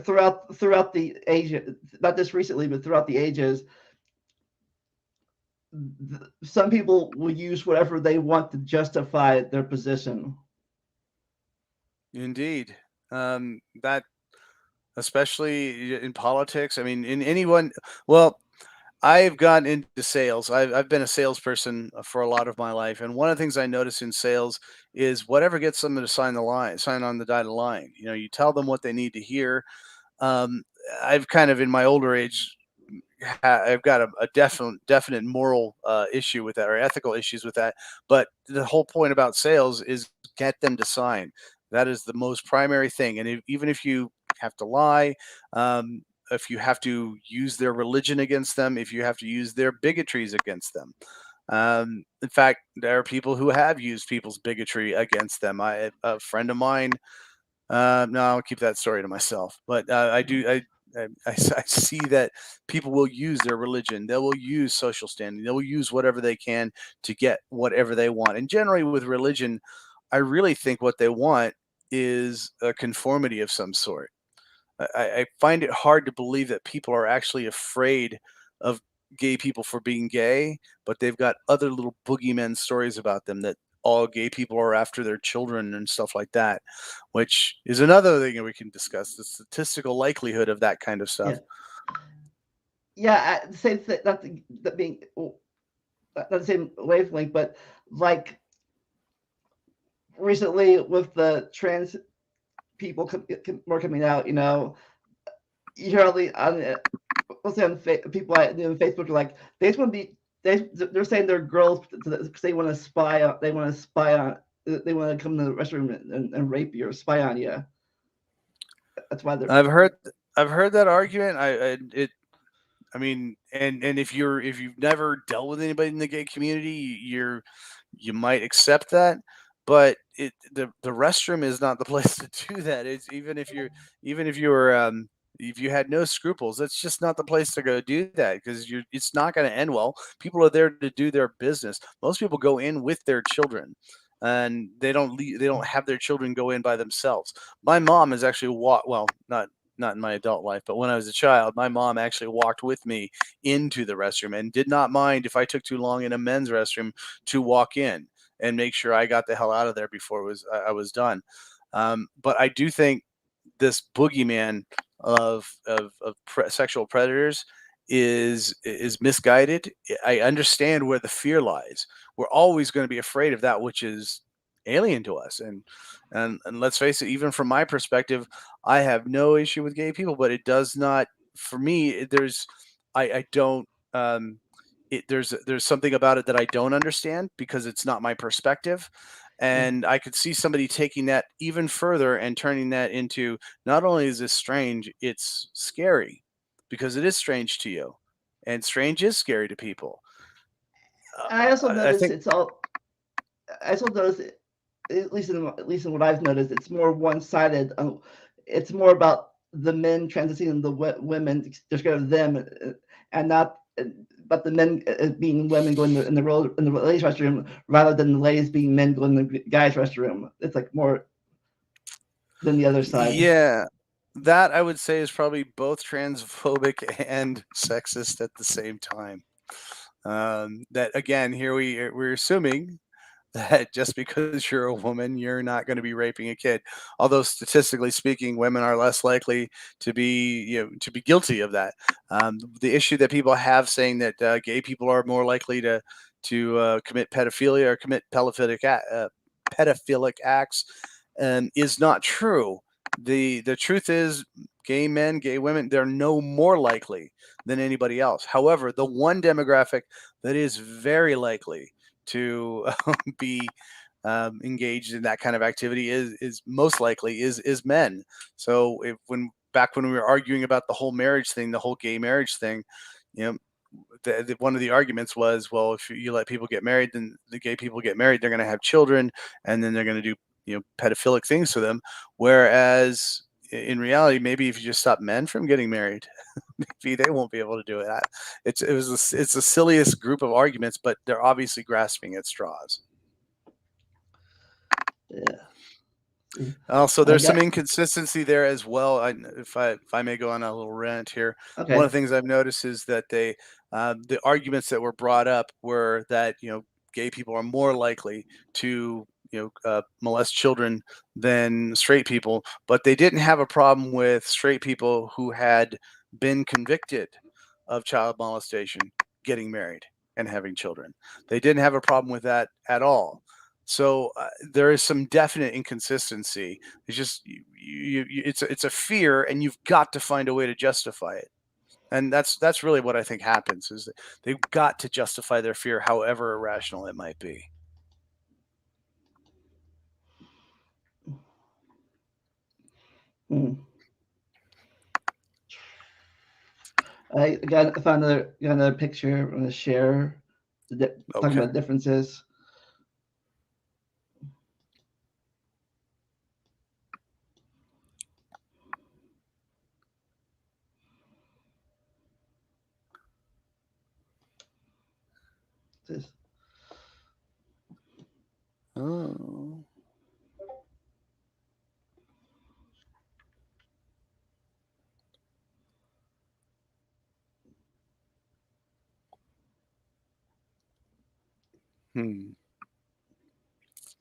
Throughout the ages, not just recently, but throughout the ages, some people will use whatever they want to justify their position. Indeed. That especially in politics. I mean, in anyone. Well, I've gotten into sales. I've been a salesperson for a lot of my life, and one of the things I notice in sales is whatever gets them to sign on the dotted line. You tell them what they need to hear. Um, I've kind of in my older age, I've got a definite moral issue with that, or ethical issues with that. But the whole point about sales is get them to sign. That is the most primary thing. And even if you have to lie, um, if you have to use their religion against them, if you have to use their bigotries against them. In fact, there are people who have used people's bigotry against them. A friend of mine, no, I'll keep that story to myself. But I do. I see that people will use their religion. They will use social standing. They will use whatever they can to get whatever they want. And generally, with religion, I really think what they want is a conformity of some sort. I find it hard to believe that people are actually afraid of gay people for being gay, but they've got other little boogeyman stories about them that all gay people are after their children and stuff like that, which is another thing that we can discuss, the statistical likelihood of that kind of Yeah, stuff. yeah. Same thing. Not that being not the same wavelength, but like recently with the trans people more coming out, you hear all let's say people on Facebook are like they just want to be they're saying they're girls because they want to spy on they want to come to the restroom and rape you or spy on you. That's why they're I've heard I've heard that argument. I mean, and if you've never dealt with anybody in the gay community, you might accept that. But the restroom is not the place to do that. It's even if you were if you had no scruples, that's just not the place to go do that because it's not going to end well. People are there to do their business. Most people go in with their children, and they don't have their children go in by themselves. My mom has actually walked, well, not in my adult life, but when I was a child, my mom actually walked with me into the restroom and did not mind if I took too long in a men's restroom to walk in and make sure I got the hell out of there before I was done. But I do think this boogeyman of sexual predators is misguided. I understand where the fear lies. We're always going to be afraid of that which is alien to us, and let's face it. Even from my perspective, I have no issue with gay people, but it does not. For me, I don't. There's something about it that I don't understand because it's not my perspective. And I could see somebody taking that even further and turning that into not only is this strange, it's scary because it is strange to you. And strange is scary to people. I also I notice think, it's all. I also notice, at least in what I've noticed, it's more one sided. It's more about the men transitioning the women to scared of them, and not but the men being women going in the ladies' restroom rather than the ladies being men going in the guys' restroom. It's like more than the other side. yeah, that I would say is probably both transphobic and sexist at the same time. That again, here we're assuming that just because you're a woman, you're not going to be raping a kid. Although statistically speaking, women are less likely to be guilty of that. The issue that people have saying that gay people are more likely to commit pedophilia or commit pedophilic acts is not true. The truth is, gay men, gay women, they're no more likely than anybody else. However, the one demographic that is very likely to be engaged in that kind of activity is most likely is men. So if when back when we were arguing about the whole marriage thing, the whole gay marriage thing, you know, one of the arguments was, well, if you let people get married, then the gay people get married, they're going to have children, and then they're going to do pedophilic things to them. Whereas in reality, maybe if you just stop men from getting married, maybe they won't be able to do it. It's the silliest group of arguments, but they're obviously grasping at straws. Yeah. Also, I there's some got inconsistency there as well. If I may go on a little rant here, one okay. of the things I've noticed is that the arguments that were brought up were that gay people are more likely to molest children than straight people, but they didn't have a problem with straight people who had been convicted of child molestation getting married and having children. They didn't have a problem with that at all. So there is some definite inconsistency. It's just it's a fear, and you've got to find a way to justify it. And that's really what I think happens is that they've got to justify their fear, however irrational it might be. Hmm. I found another picture. I'm going to share talking Okay. about differences. This Oh. Hmm.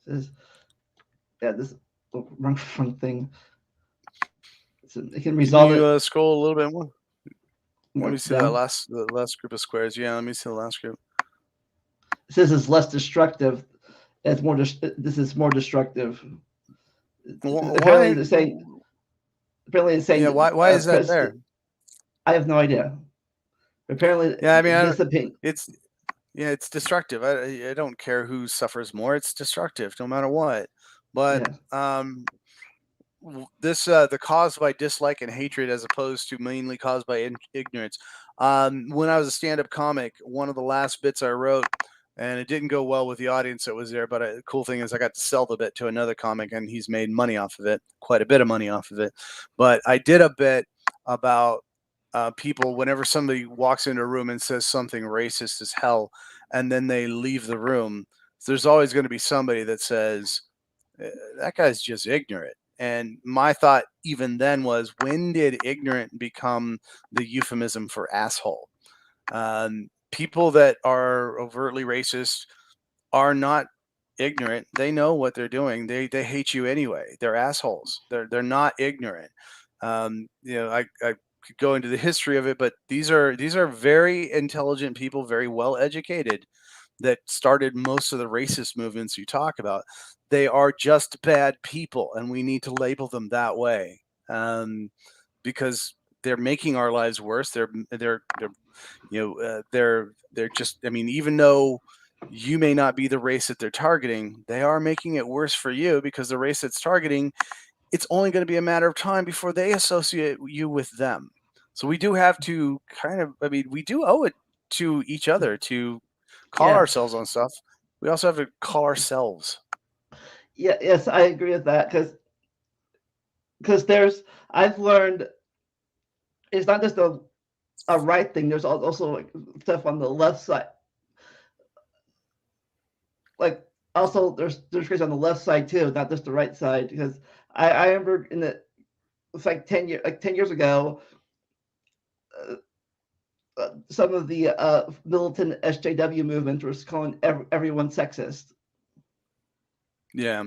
this this wrong thing. So it can Can resolve you it scroll a little bit more? Let more me see that down. last group of squares. Yeah, let me see the last group. It says it's less destructive. It's more. This is more destructive. Apparently, Why? they're saying. Apparently, it's Yeah, saying why is that because there? I have no idea. Apparently, Yeah, I mean, this opinion. it's yeah, it's destructive. I don't care who suffers more. It's destructive no matter what. But Yeah. this the caused by dislike and hatred as opposed to mainly caused by ignorance. When I was a stand-up comic, one of the last bits I wrote and it didn't go well with the audience that was there. But the cool thing is, I got to sell the bit to another comic, and he's made money off of it, quite a bit of money off of it. But I did a bit about people whenever somebody walks into a room and says something racist as hell, and then they leave the room. There's always going to be somebody that says that guy's just ignorant. And my thought even then was, when did ignorant become the euphemism for asshole? People that are overtly racist are not ignorant. They know what they're doing. They hate you anyway. They're assholes. They're not ignorant. I could go into the history of it, but these are very intelligent people, very well educated, that started most of the racist movements you talk about. They are just bad people, and we need to label them that way, because they're making our lives worse. They're just. I mean, even though you may not be the race that they're targeting, they are making it worse for you, because the race that's targeting, it's only going to be a matter of time before they associate you with them. So we do have to kind of, I mean, we do owe it to each other to call Yeah, ourselves on stuff. We also have to call ourselves. yeah, yes, I agree with that because there's I've learned it's not just a right thing. There's also like stuff on the left side, like also there's crazy on the left side too, not just the right side. Because I remember in the it's like 10 years ago, uh, some of the militant SJW movement was calling everyone sexist. Yeah.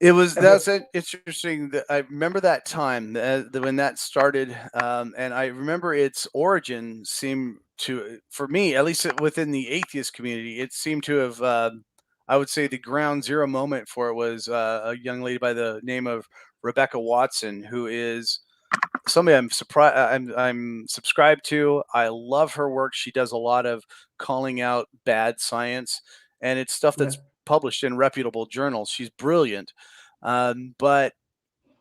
It was Every, that's interesting. That I remember that time when that started, and I remember its origin seemed to, for me at least within the atheist community, it seemed to have. I would say the ground zero moment for it was a young lady by the name of Rebecca Watson, who is somebody I'm surprised I'm subscribed to. I love her work. She does a lot of calling out bad science, and it's stuff yeah, that's published in reputable journals. She's brilliant, but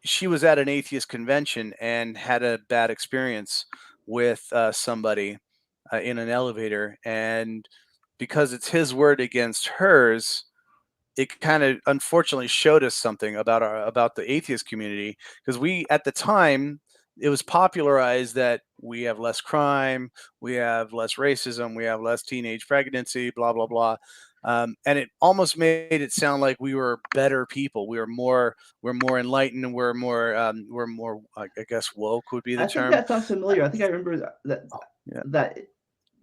she was at an atheist convention and had a bad experience with somebody in an elevator, and because it's his word against hers, it kind of unfortunately showed us something about the atheist community, because we at the time, it was popularized that we have less crime, we have less racism, we have less teenage pregnancy, blah blah blah, and it almost made it sound like we were better people. We're more enlightened, and we're more I guess woke would be the I think term. that sounds familiar. I think I remember that Yeah. that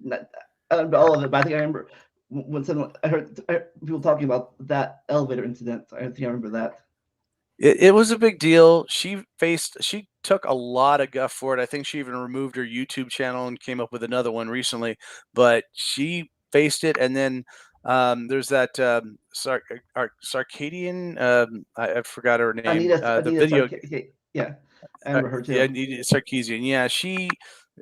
not, I don't know all of it, but I think I remember when I heard people talking about that elevator incident. I think I remember that. It was a big deal. She took a lot of guff for it. I think she even removed her YouTube channel and came up with another one recently. But she faced it, and then there's that Sarcadian. I forgot her name. The Anita video. yeah, I remember her Yeah, too. Sarkeesian. Yeah, she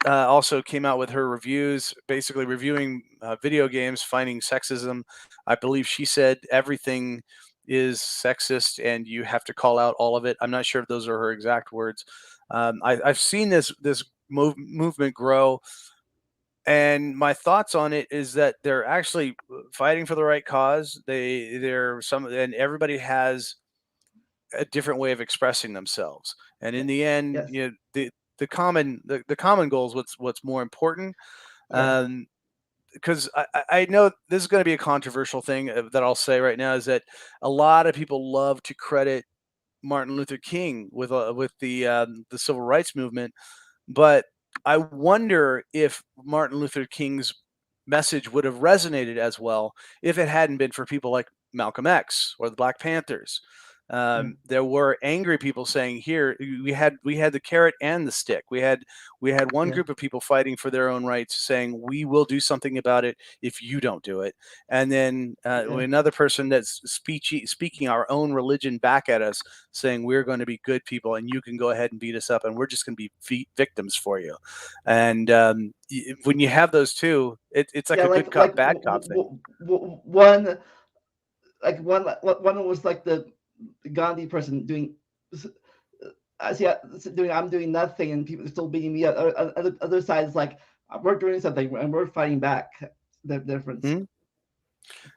also came out with her reviews, basically reviewing video games, finding sexism. I believe she said everything is sexist, and you have to call out all of it. I'm not sure if those are her exact words. I've seen this movement grow, and my thoughts on it is that they're actually fighting for the right cause. And everybody has a different way of expressing themselves. And in the end, Yes, the common goal is what's more important. yeah, Um, because I know this is going to be a controversial thing that I'll say right now, is that a lot of people love to credit Martin Luther King with the civil rights movement, but I wonder if Martin Luther King's message would have resonated as well if it hadn't been for people like Malcolm X or the Black Panthers. yeah, There were angry people saying, "Here, we had the carrot and the stick. We had one yeah, group of people fighting for their own rights, saying we will do something about it if you don't do it, and then yeah. another person that's speaking our own religion back at us, saying we're going to be good people and you can go ahead and beat us up, and we're just going to be victims for you." And when you have those two, it's like Yeah, a good cop, bad cop thing. one one was like the Gandhi person doing. I see. I'm doing nothing, and people are still beating me up. Other side is like we're doing something and we're fighting back. the difference. Mhm.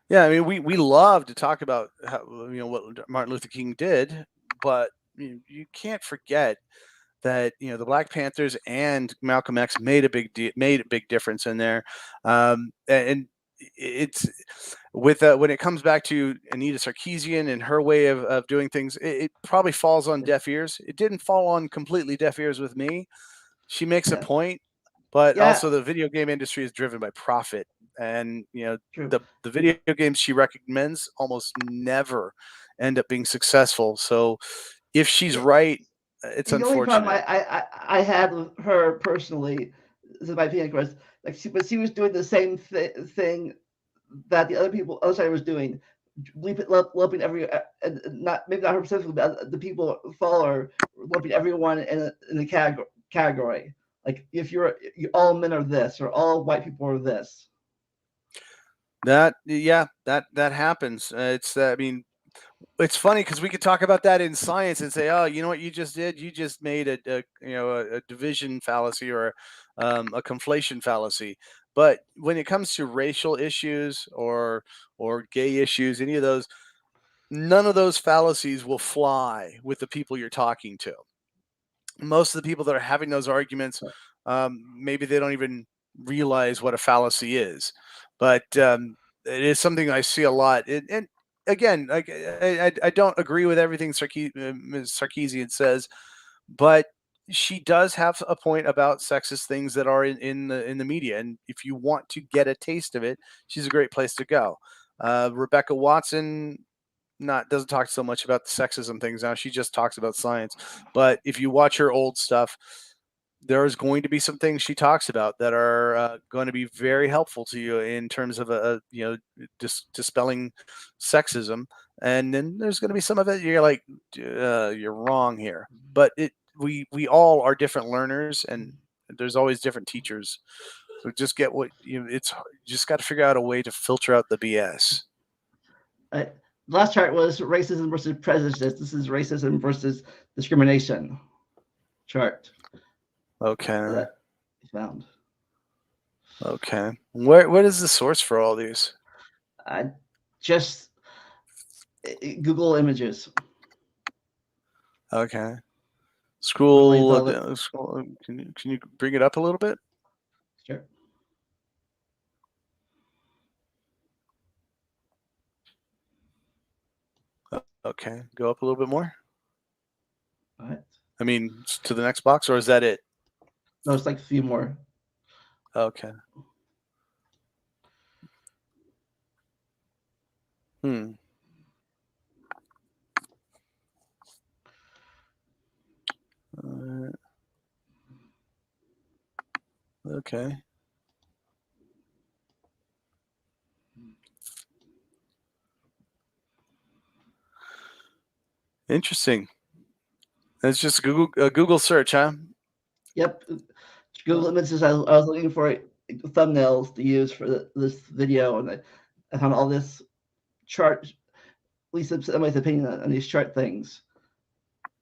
Yeah, I mean, we love to talk about how, what Martin Luther King did, but you can't forget that the Black Panthers and Malcolm X made a big difference in there, and it's with when it comes back to Anita Sarkeesian and her way of doing things, it probably falls on deaf ears. It didn't fall on completely deaf ears with me. She makes a Yeah, point, but yeah, also the video game industry is driven by profit, and true. the video games she recommends almost never end up being successful. So if she's Yeah. right, it's The only problem unfortunate. I had with her personally, this is my opinion, of course, like but she was doing the same thing that the other side was doing, lumping every, and not maybe not her specifically, but the people who follow her, lumping everyone in a category. Like if all men are this, or all white people are this. That happens. I mean, it's funny because we could talk about that in science and say, oh, you know what you just did? You just made a division fallacy or a conflation fallacy. But when it comes to racial issues or gay issues, any of those, none of those fallacies will fly with the people you're talking to. Most of the people that are having those arguments, maybe they don't even realize what a fallacy is. But it is something I see a lot. And again, like I don't agree with everything Ms. Sarkeesian says, but she does have a point about sexist things that are in the media. And if you want to get a taste of it, she's a great place to go. Rebecca Watson not doesn't talk so much about the sexism things now. She just talks about science. But if you watch her old stuff, there's going to be some things she talks about that are going to be very helpful to you in terms of dispelling sexism. And then there's going to be some of it you're like, you're wrong here. But we all are different learners, and there's always different teachers. So just get what it's you just got to figure out a way to filter out the BS. The last chart was racism versus prejudice. This is racism versus discrimination chart Okay. that I found. Okay. What is the source for all these? I just Google images. Okay. Really Scroll, thought it. scroll. Can you bring it up a little bit? Sure. Okay. Go up a little bit more. All right. I mean, to the next box, or is that it? No, it's like a few more. Okay. Hmm. Okay. Interesting. It's just Google search, huh? Yep. Google images. I was looking for thumbnails to use for this video, and I found all this chart. At least somebody's opinion on these chart things.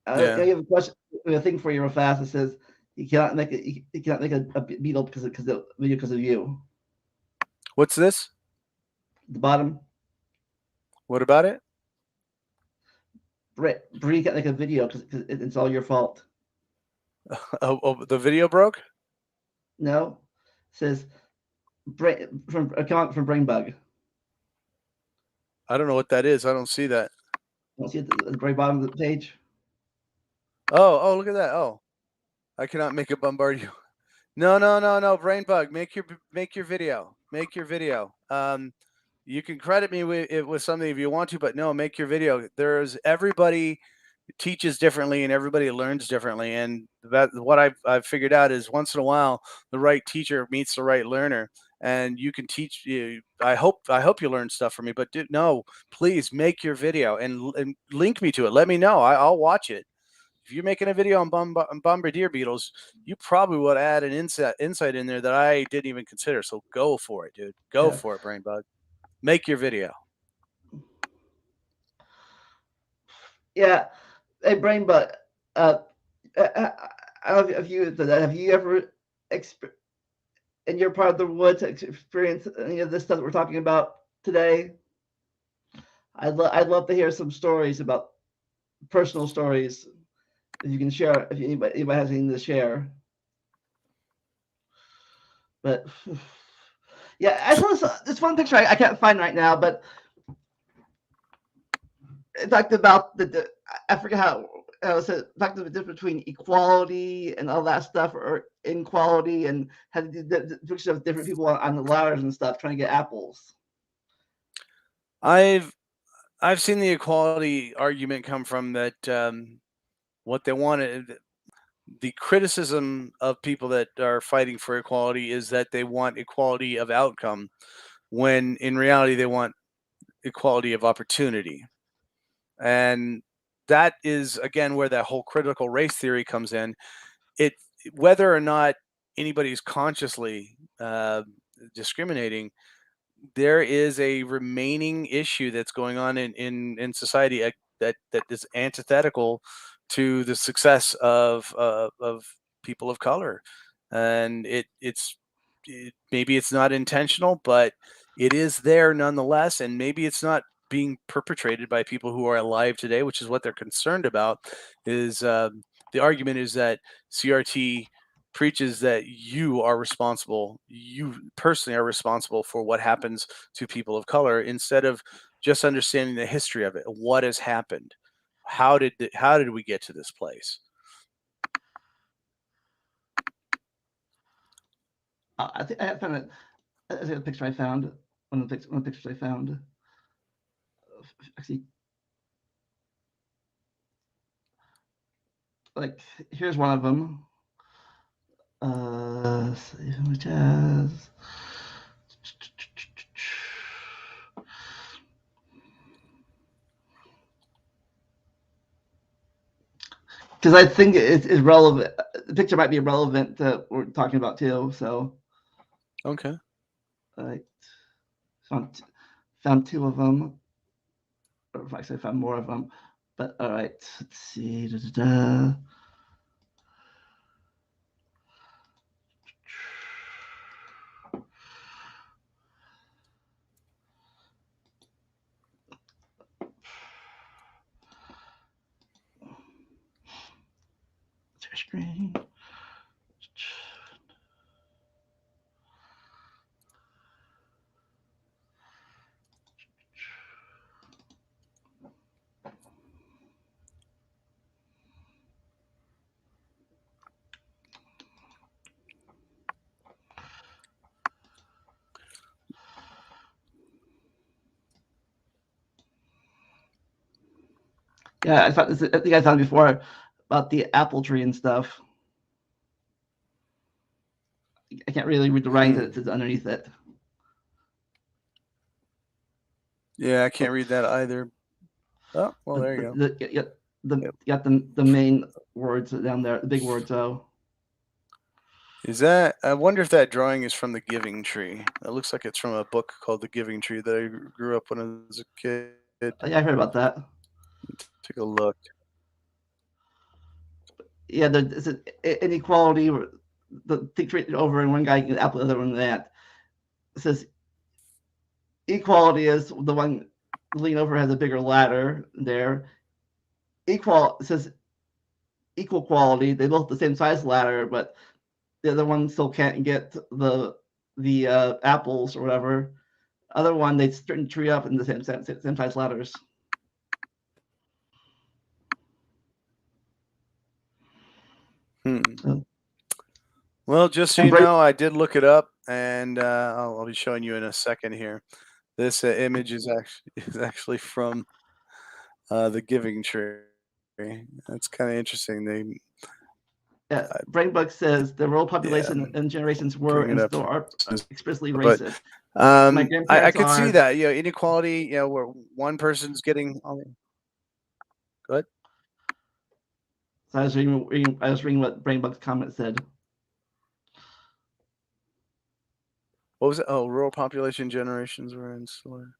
Yeah. You have a question, a thing for you real fast. It says you cannot make you cannot make a beetle because of video because of you. What's this? The bottom, What about it? Bree can't make a video because it's all your fault. Oh, the video broke. No, it says from a comment from Brain Bug. I don't know what that is. I don't see that. You see at the very bottom of the page. Oh, look at that. Oh, I cannot make a bombard you. No. Brain bug. Make your video. Make your video. You can credit me with something if you want to, but no, make your video. There's everybody teaches differently and everybody learns differently. And that what I've figured out is once in a while the right teacher meets the right learner, and you can teach you. I hope you learn stuff from me, but no, please make your video and link me to it. Let me know. I'll watch it. If you're making a video on bombardier beetles, you probably would add an insight in there that I didn't even consider. So go for it, dude. Go Yeah, for it, brain bug. Make your video. yeah. Hey, Brain Bug. Uh, I don't know if you have you ever in your part of the woods experience any of this stuff that we're talking about today? I'd love to hear some stories about personal stories if you can share if anybody has anything to share. But yeah, I saw this one picture I can't find right now, but it talked about I forget how it said, talked about the difference between equality and all that stuff, or inequality, and had the picture of different people on the ladders and stuff trying to get apples. I've seen the equality argument come from that. What they wanted, the criticism of people that are fighting for equality is that they want equality of outcome, when in reality they want equality of opportunity. And that is again where that whole critical race theory comes in. It Whether or not anybody's consciously discriminating, there is a remaining issue that's going on in society that is antithetical to the success of people of color, and maybe it's not intentional, but it is there nonetheless, and maybe it's not being perpetrated by people who are alive today, which is what they're concerned about. Is The argument is that CRT preaches that you are responsible, you personally are responsible for what happens to people of color, instead of just understanding the history of it. What has happened? How did we get to this place? I think I found it. I think the picture I found, one of the pictures I found. Actually, like here's one of them. Jazz. Because I think it's relevant. The picture might be relevant to what we're talking about too. So, Okay. I found two of them, or actually I found more of them. But all right, let's see. Share screen. Yeah, I think I found before about the apple tree and stuff. I can't really read the writing that's underneath it. Yeah, I can't read that either. Oh, well, there you go. Got the main words down there, the big words though. Is that? I wonder if that drawing is from The Giving Tree. It looks like it's from a book called The Giving Tree that I grew up when I was a kid. Yeah, I heard about that. Take a look. Yeah, there's an inequality. The thing treated over, and one guy can apple, the other one that. It says equality is the one lean over has a bigger ladder there. It says equal quality. They both the same size ladder, but the other one still can't get the apples or whatever. Other one they straighten the tree up in the same size ladders. So, Well, just so and you know, I did look it up, and I'll be showing you in a second here. This image is actually from The Giving Tree. That's kind of interesting. yeah, Brainbug says the world population Yeah, and generations were bring it and up, still are expressly but racist. My I grandparents could see are. that. Inequality. Where one person's getting. Good. So I was reading what Brainbug's comment said. What was it? Oh, rural population generations were in slower.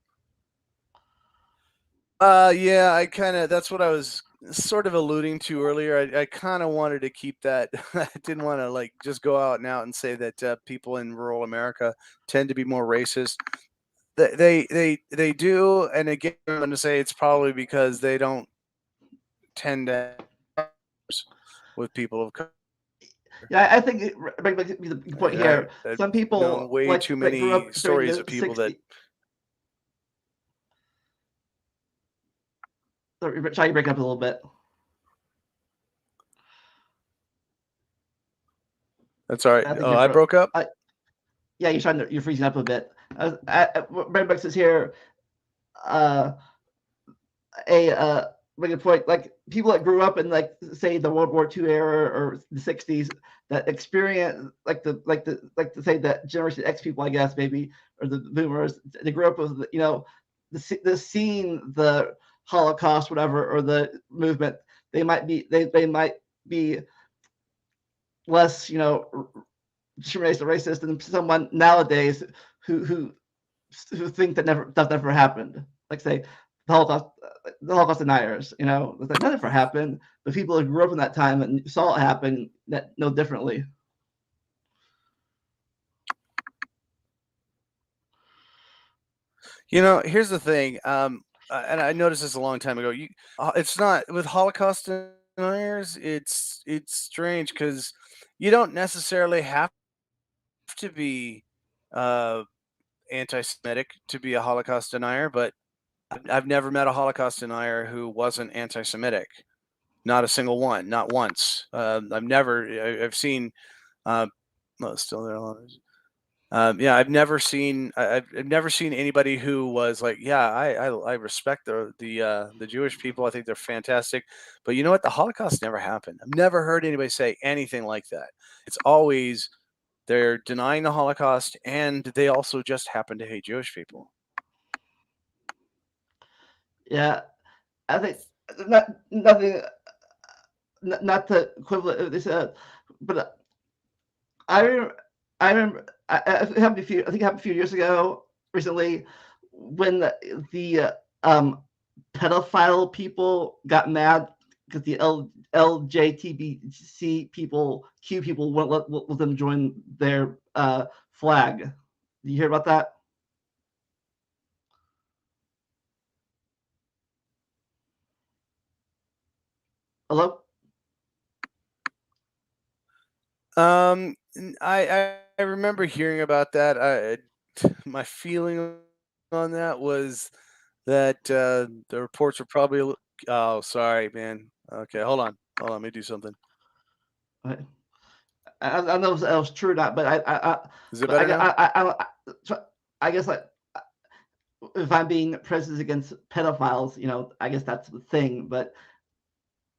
Yeah, I kind of. That's what I was sort of alluding to earlier, I kind of wanted to keep that. I didn't want to like just go out and out and say that people in rural America tend to be more racist. They do, and again, I'm going to say it's probably because they don't tend to have with people of color. Yeah, I think the point here. I've Some known people way too like grew many up during stories the of people that. 60s. Try to break up a little bit. That's all right. I think Oh, I broke up. yeah, you're freezing up a bit. Redbox says here, uh, make a point like people that grew up in like say the World War II era or the 60s that experience like to say that Generation X people, I guess maybe, or the Boomers, they grew up with the seeing the Holocaust, whatever, or the movement. They might be less discrimination racist than someone nowadays who who who think that never happened. Like say the Holocaust deniers. It's like that never happened. But people who grew up in that time and saw it happen that know differently. Here's the thing. And I noticed this a long time ago. It's not with Holocaust deniers. It's strange because you don't necessarily have to be uh, anti-Semitic to be a Holocaust denier, but I've never met a Holocaust denier who wasn't anti-Semitic. Not a single one, not once. I've seen. Well, still there. Yeah, I've never seen anybody who was like, yeah, I respect the Jewish people. I think they're fantastic. But you know what? The Holocaust never happened. I've never heard anybody say anything like that. It's always they're denying the Holocaust, and they also just happen to hate Jewish people. Yeah, I think not nothing, not the equivalent of this, but I remember, it happened I think it happened a few years ago, recently, when the pedophile people got mad because the LJTBC people, Q people, wouldn't let them join their flag. Did you hear about that? Hello? I remember hearing about that. My feeling on that was that the reports were probably. Oh, sorry, man. Okay, hold on. Let me do something. I, I don't know if that was true or not, but Is it better now? I guess like if I'm being prejudiced against pedophiles, I guess that's the thing. But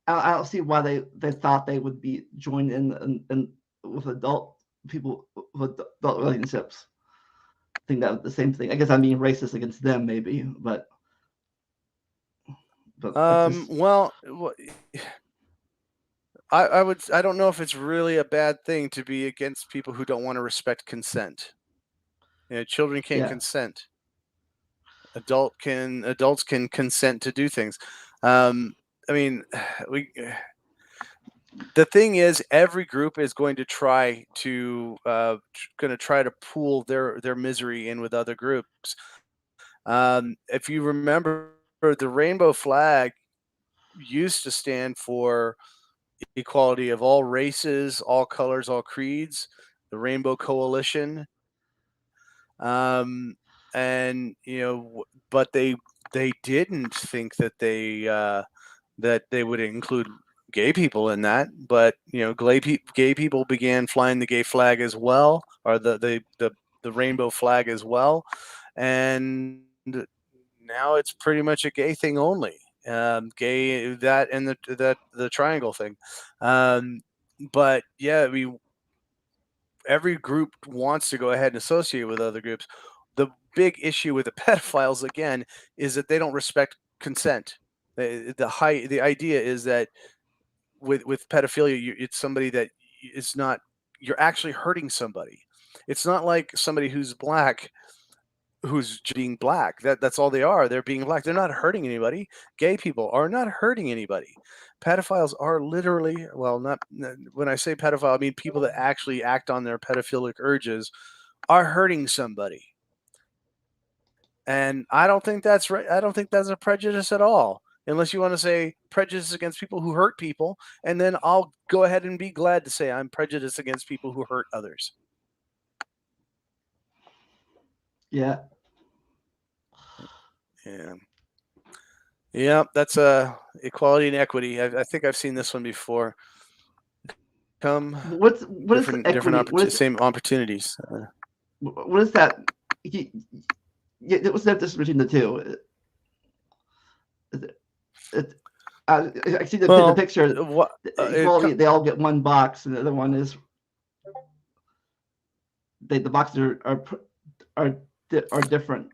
I don't see why they thought they would be joined in with adult people with adult relationships. I think that was the same thing. I guess I'm being racist against them, maybe, but that's just Well, I don't know if it's really a bad thing to be against people who don't want to respect consent. Children can't yeah, consent. Adults can consent to do things. Um, I mean, we the thing is, every group is going to try to pool their misery in with other groups. If you remember, the rainbow flag used to stand for equality of all races, all colors, all creeds. The Rainbow Coalition, and but they didn't think that they would include gay people in that. But gay people began flying the gay flag as well, or the rainbow flag as well, and now it's pretty much a gay thing only. Gay that and the triangle thing. Um, but yeah, I mean, every group wants to go ahead and associate with other groups. The big issue with the pedophiles again is that they don't respect consent. The idea is that with pedophilia, it's somebody that is not. You're actually hurting somebody. It's not like somebody who's black who's being black. That's all they are. They're being black. They're not hurting anybody. Gay people are not hurting anybody. Pedophiles are literally, well, not when I say pedophile, I mean people that actually act on their pedophilic urges are hurting somebody. And I don't think that's right. I don't think that's a prejudice at all. Unless you want to say prejudice against people who hurt people, and then I'll go ahead and be glad to say I'm prejudiced against people who hurt others. Yeah. Yeah. Yeah, that's equality and equity. I think I've seen this one before. What is equity? Same opportunities. What is that? What's the difference between the two? I see the picture. Equality, they all get one box, and the other one is the boxes are different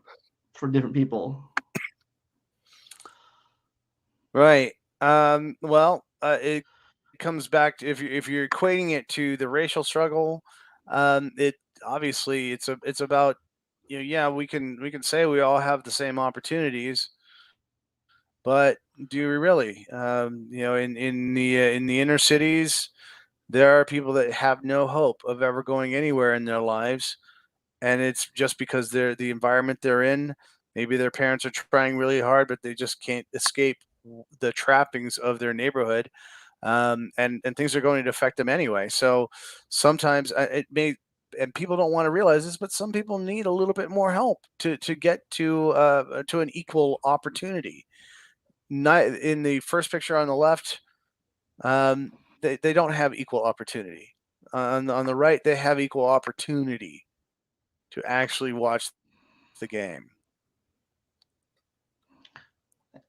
for different people. Right. Well, it comes back to if you're equating it to the racial struggle, it obviously it's about, yeah, we can say we all have the same opportunities, but do we really? In the inner cities, there are people that have no hope of ever going anywhere in their lives, and it's just because the environment they're in. Maybe their parents are trying really hard, but they just can't escape the trappings of their neighborhood, and things are going to affect them anyway. So sometimes it may, and people don't want to realize this, but some people need a little bit more help to get to an equal opportunity. Not in the first picture on the left, they don't have equal opportunity. On the right, they have equal opportunity to actually watch the game.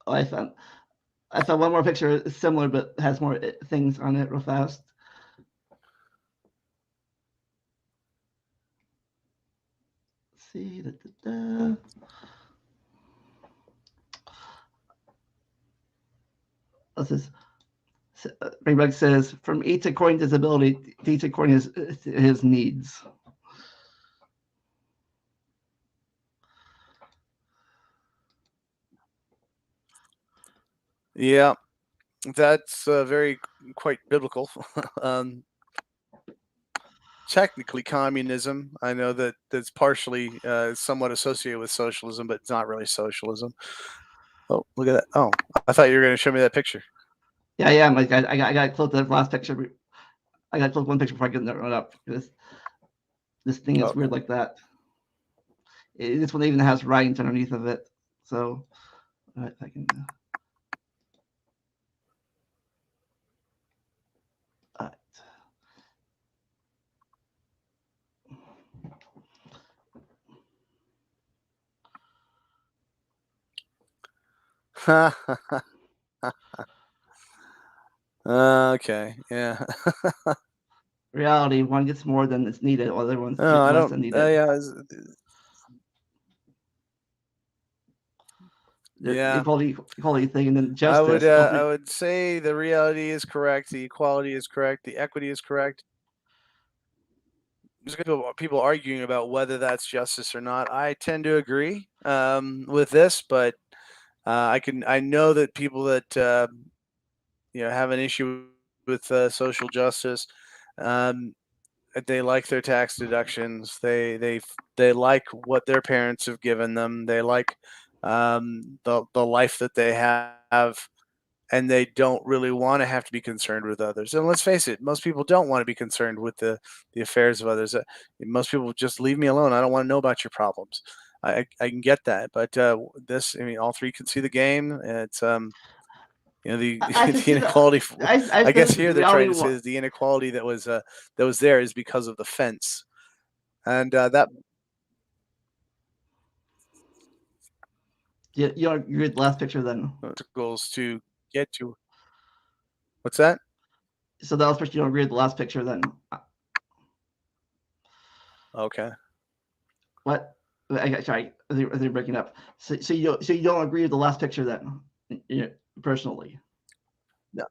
Oh, I found one more picture similar, but has more things on it real fast. Let's see. This is Rainbug says, from each according to his ability, each according to his needs. Yeah, that's very quite biblical. Technically communism. I know that's partially somewhat associated with socialism, but it's not really socialism. Oh, look at that. Oh, I thought you were going to show me that picture. Yeah, I am. I got to close the last picture. I got to close one picture before I get that one up. This thing is weird like that. This one even has writings underneath of it. So if I can. Okay, yeah. Reality, one gets more than is needed, while the other ones get less than needed. Yeah. Equality thing, and then justice. I would say the reality is correct, the equality is correct, the equity is correct. There's people arguing about whether that's justice or not. I tend to agree with this, but I know that people that have an issue with social justice. They like their tax deductions. They like what their parents have given them. They like the life that they have, and they don't really want to have to be concerned with others. And let's face it, most people don't want to be concerned with the affairs of others. Most people just leave me alone. I don't want to know about your problems. I can get that, but all three can see the game. It's the inequality. I guess here they're trying to say that the inequality that was there is because of the fence, and that. You agree with the last picture then? Goals to get to. What's that? So the last picture, you don't agree with the last picture then? Okay. What? Sorry, they're breaking up. So you don't agree with the last picture then, personally? No,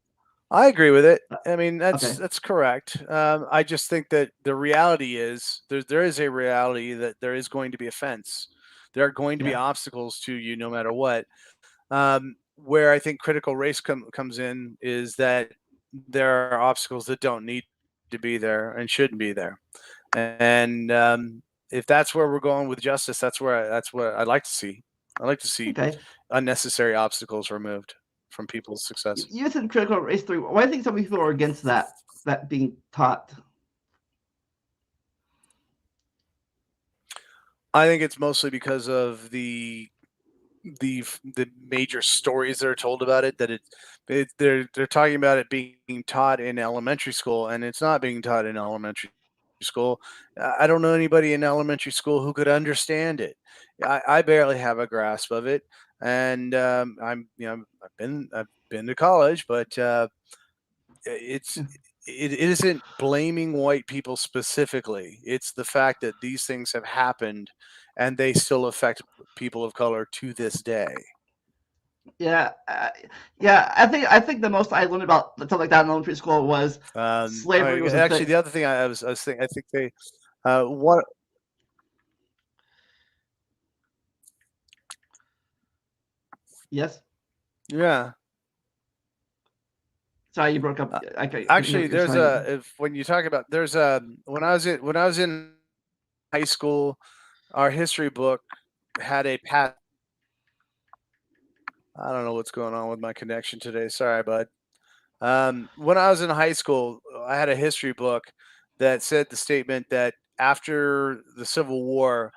I agree with it. I mean, that's correct. I just think that the reality is there is a reality that there is going to be a fence. There are going to be Yeah. obstacles to you no matter what. Where I think critical race comes in is that there are obstacles that don't need to be there and shouldn't be there. And if that's where we're going with justice, that's what I'd like to see. I like to see Okay. unnecessary obstacles removed from people's success. You said critical race theory. Why do you think some people are against that being taught? I think it's mostly because of the major stories that are told about it. That they're talking about it being taught in elementary school, and it's not being taught in elementary school. I don't know anybody in elementary school who could understand it. I barely have a grasp of it, and I've been to college, but it's it isn't blaming white people specifically. It's the fact that these things have happened, and they still affect people of color to this day. Yeah, yeah. I think the most I learned about something like that in elementary school was slavery was a Actually, thing. the other thing I was thinking, I think they, what, Yes. yeah. Sorry, you broke up. I couldn't hear Actually, what you're there's saying. if when you talk about there's when I was in high school, our history book had a pat. I don't know what's going on with my connection today. Sorry, bud. When I was in high school, I had a history book that said the statement that after the Civil War,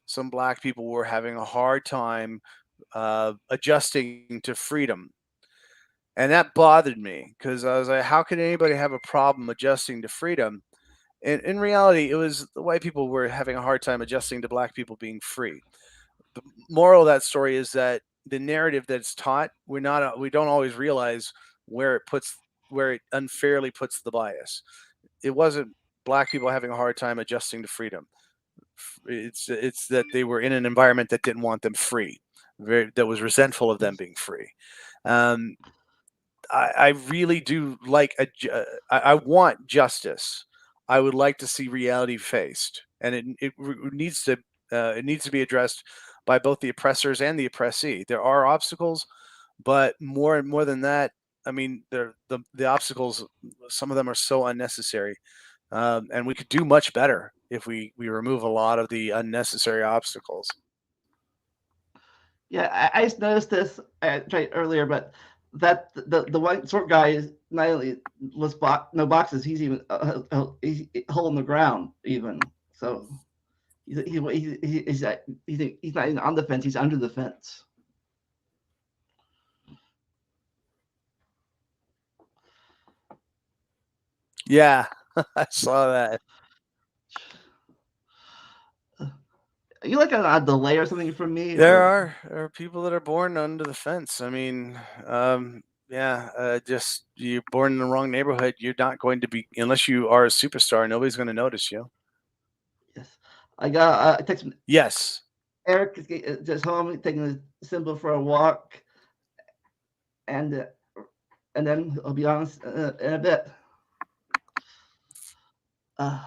some black people were having a hard time adjusting to freedom. And that bothered me because I was like, how can anybody have a problem adjusting to freedom? And in reality, it was the white people were having a hard time adjusting to black people being free. The moral of that story is that the narrative that's taught, we don't always realize where it unfairly puts the bias. It wasn't black people having a hard time adjusting to freedom. It's that they were in an environment that didn't want them free, that was resentful of them Yes. being free. Um, I really do like I want justice. I would like to see reality faced, and it needs to be addressed by both the oppressors and the oppressee. There are obstacles, but more than that, I mean, the obstacles. Some of them are so unnecessary, and we could do much better if we remove a lot of the unnecessary obstacles. Yeah, I just noticed this. I tried earlier, but that the white short guy is not only no boxes. He's even he's a hole in the ground even. So he's not even on the fence. He's under the fence. Yeah, I saw that. Are you like on a delay or something from me, or There are people that are born under the fence. I mean, yeah, just you're born in the wrong neighborhood. You're not going to be unless you are a superstar. Nobody's going to notice you. yes? I got a text from Yes. Eric is just home taking the symbol for a walk, and uh, and then I'll be honest in a bit. Uh,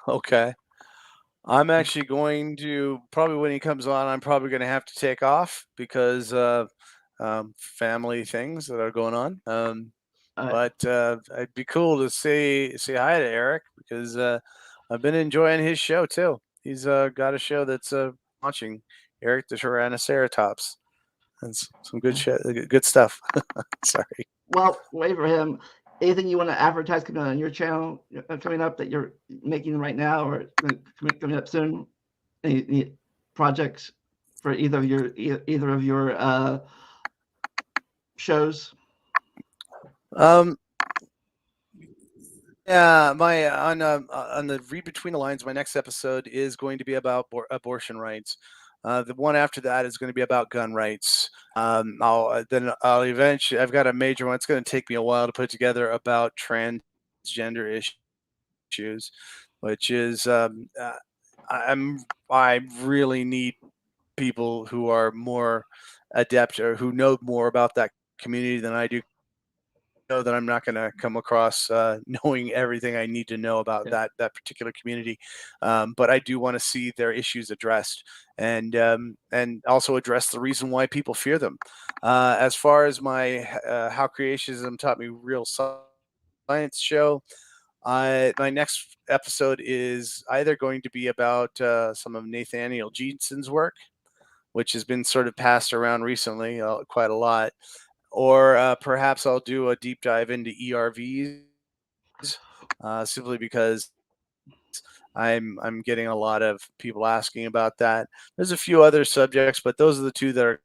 Okay. I'm actually going to probably when he comes on. I'm probably going to have to take off because family things that are going on. uh, But it'd be cool to say hi to Eric because I've been enjoying his show too. He's got a show that's launching Eric the Tyrannoceratops. That's some good yeah. shit, good stuff. Sorry. Well, wait for him. Anything you want to advertise coming on your channel coming up that you're making right now or coming up soon? Any projects for either of your shows? Um, yeah, my on the read between the lines. My next episode is going to be about abortion rights. The one after that is going to be about gun rights. I'll eventually. I've got a major one. It's going to take me a while to put together about transgender issues, which is I really need people who are more adept or who know more about that community than I do. Know that I'm not going to come across knowing everything I need to know about that particular community, but I do want to see their issues addressed, and also address the reason why people fear them. As far as my How Creationism Taught Me Real Science show, my next episode is either going to be about some of Nathaniel Jeanson's work, which has been sort of passed around recently quite a lot, or perhaps I'll do a deep dive into ERVs, simply because I'm getting a lot of people asking about that. There's a few other subjects, but those are the two that are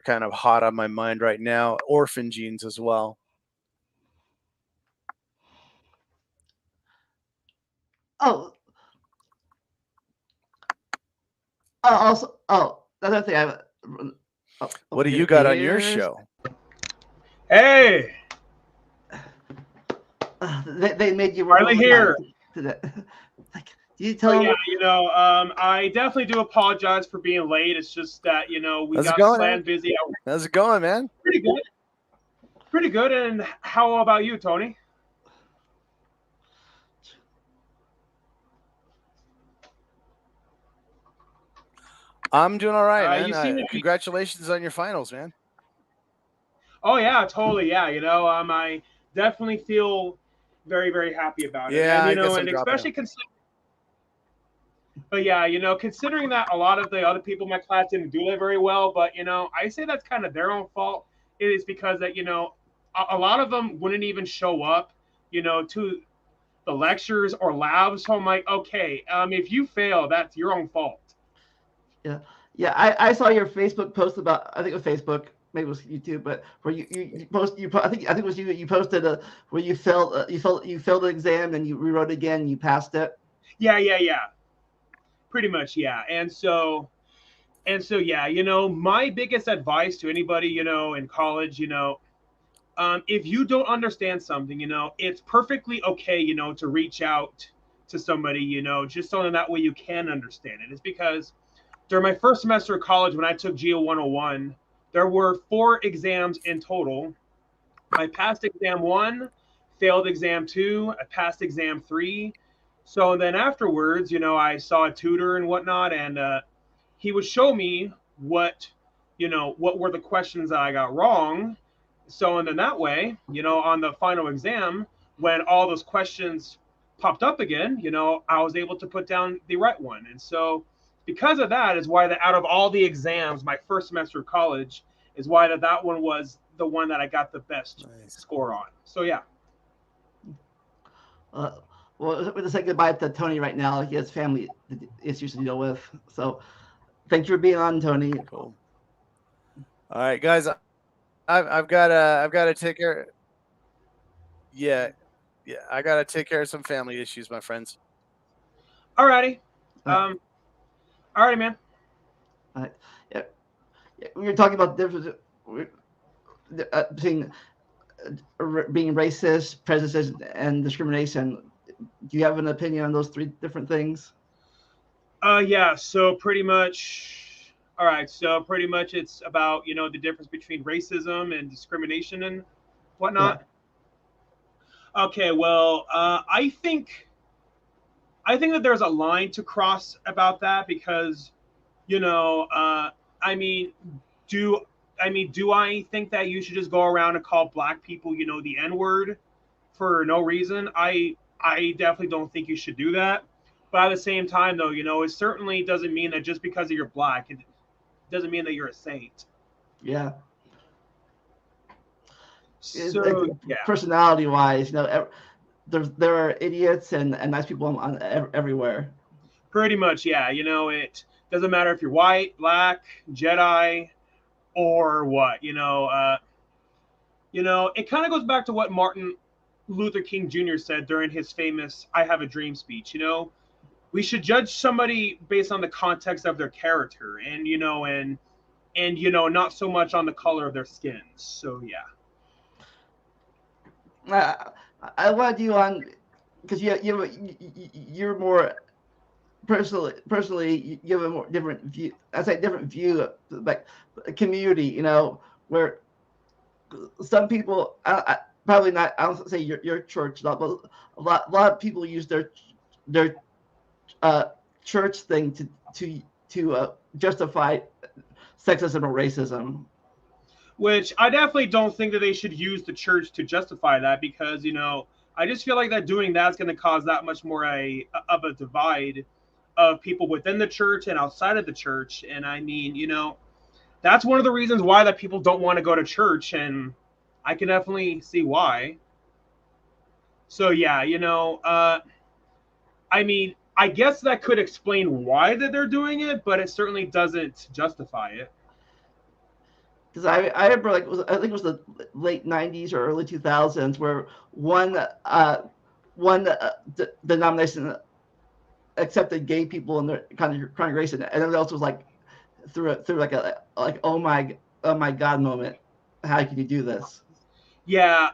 kind of hot on my mind right now. Orphan genes as well. Oh, also, another thing I. What do you got on your show? Hey, They made you work finally overnight here. today. Like, do you tell them? Yeah, I definitely do apologize for being late. It's just that we How's it got going, slammed man? busy. How's it going, man? Pretty good, pretty good. And how about you, Tony? I'm doing all right, You seem man. to be. Congratulations on your finals, man. Oh yeah, totally. Yeah, I definitely feel very, very happy about it. Yeah, And I guess I'm and dropping especially out. but yeah, considering that a lot of the other people in my class didn't do it very well, but I say that's kind of their own fault. It is because that a lot of them wouldn't even show up, to the lectures or labs. So I'm like, okay, if you fail, that's your own fault. Yeah, yeah. I saw your Facebook post about. I think it was Facebook. Maybe it was YouTube, but where you post I think it was you posted where you failed the exam and you rewrote it again and you passed it. Yeah, pretty much, yeah. And so yeah, my biggest advice to anybody in college, if you don't understand something, it's perfectly okay, to reach out to somebody, just so that way you can understand it. It's because during my first semester of college, when I took Geo 101, there were 4 exams in total. I passed exam 1, failed exam 2, I passed exam 3. So then afterwards, I saw a tutor and whatnot, and he would show me what were the questions that I got wrong. So and then that way, on the final exam, when all those questions popped up again, I was able to put down the right one. And so because of that is why out of all the exams, my first semester of college is why that one was the one that I got the best Nice. score on. So yeah. Uh, well, we're gonna say goodbye to Tony right now. He has family issues to deal with. So, thanks for being on, Tony. Cool. All right, guys. I've got to take care. Yeah, yeah. I got to take care of some family issues, my friends. Alrighty. Uh, Alrighty, man. yeah, yeah, we were talking about the difference between being racist, prejudice, and discrimination. Do you have an opinion on those 3 different things? Yeah. So pretty much. All right. So pretty much, it's about the difference between racism and discrimination and Yeah. whatnot. Okay. Well, I think that there's a line to cross about that because I mean, do do I think that you should just go around and call black people the N word for no reason? I definitely don't think you should do that. But at the same time, though, it certainly doesn't mean that just because you're black, it doesn't mean that you're a saint. Yeah. Like, So yeah, personality-wise, there are idiots and nice people everywhere. pretty much, yeah. It doesn't matter if you're white, black, Jedi, or what. It kind of goes back to what Martin Luther King Jr. said during his famous "I Have a Dream" speech. We should judge somebody based on the context of their character, and not so much on the color of their skin. So yeah. Uh, I wanted you on because you're more personally you have a more different view. I say different view, like community. Where some people, probably not. I don't say your church, but a lot of people use their uh, church thing to justify sexism or racism. Which I definitely don't think that they should use the church to justify that, because I just feel like that doing that's going to cause that much more of a divide of people within the church and outside of the church. And I mean, that's one of the reasons why that people don't want to go to church, and I can definitely see why. So yeah, I mean, I guess that could explain why that they're doing it, but it certainly doesn't justify it. Because I remember, like, I think it was the late '90s or early 2000s, where one denomination accepted gay people in their congregation, and everyone else was like through like oh my god moment. How can you do this? Yeah,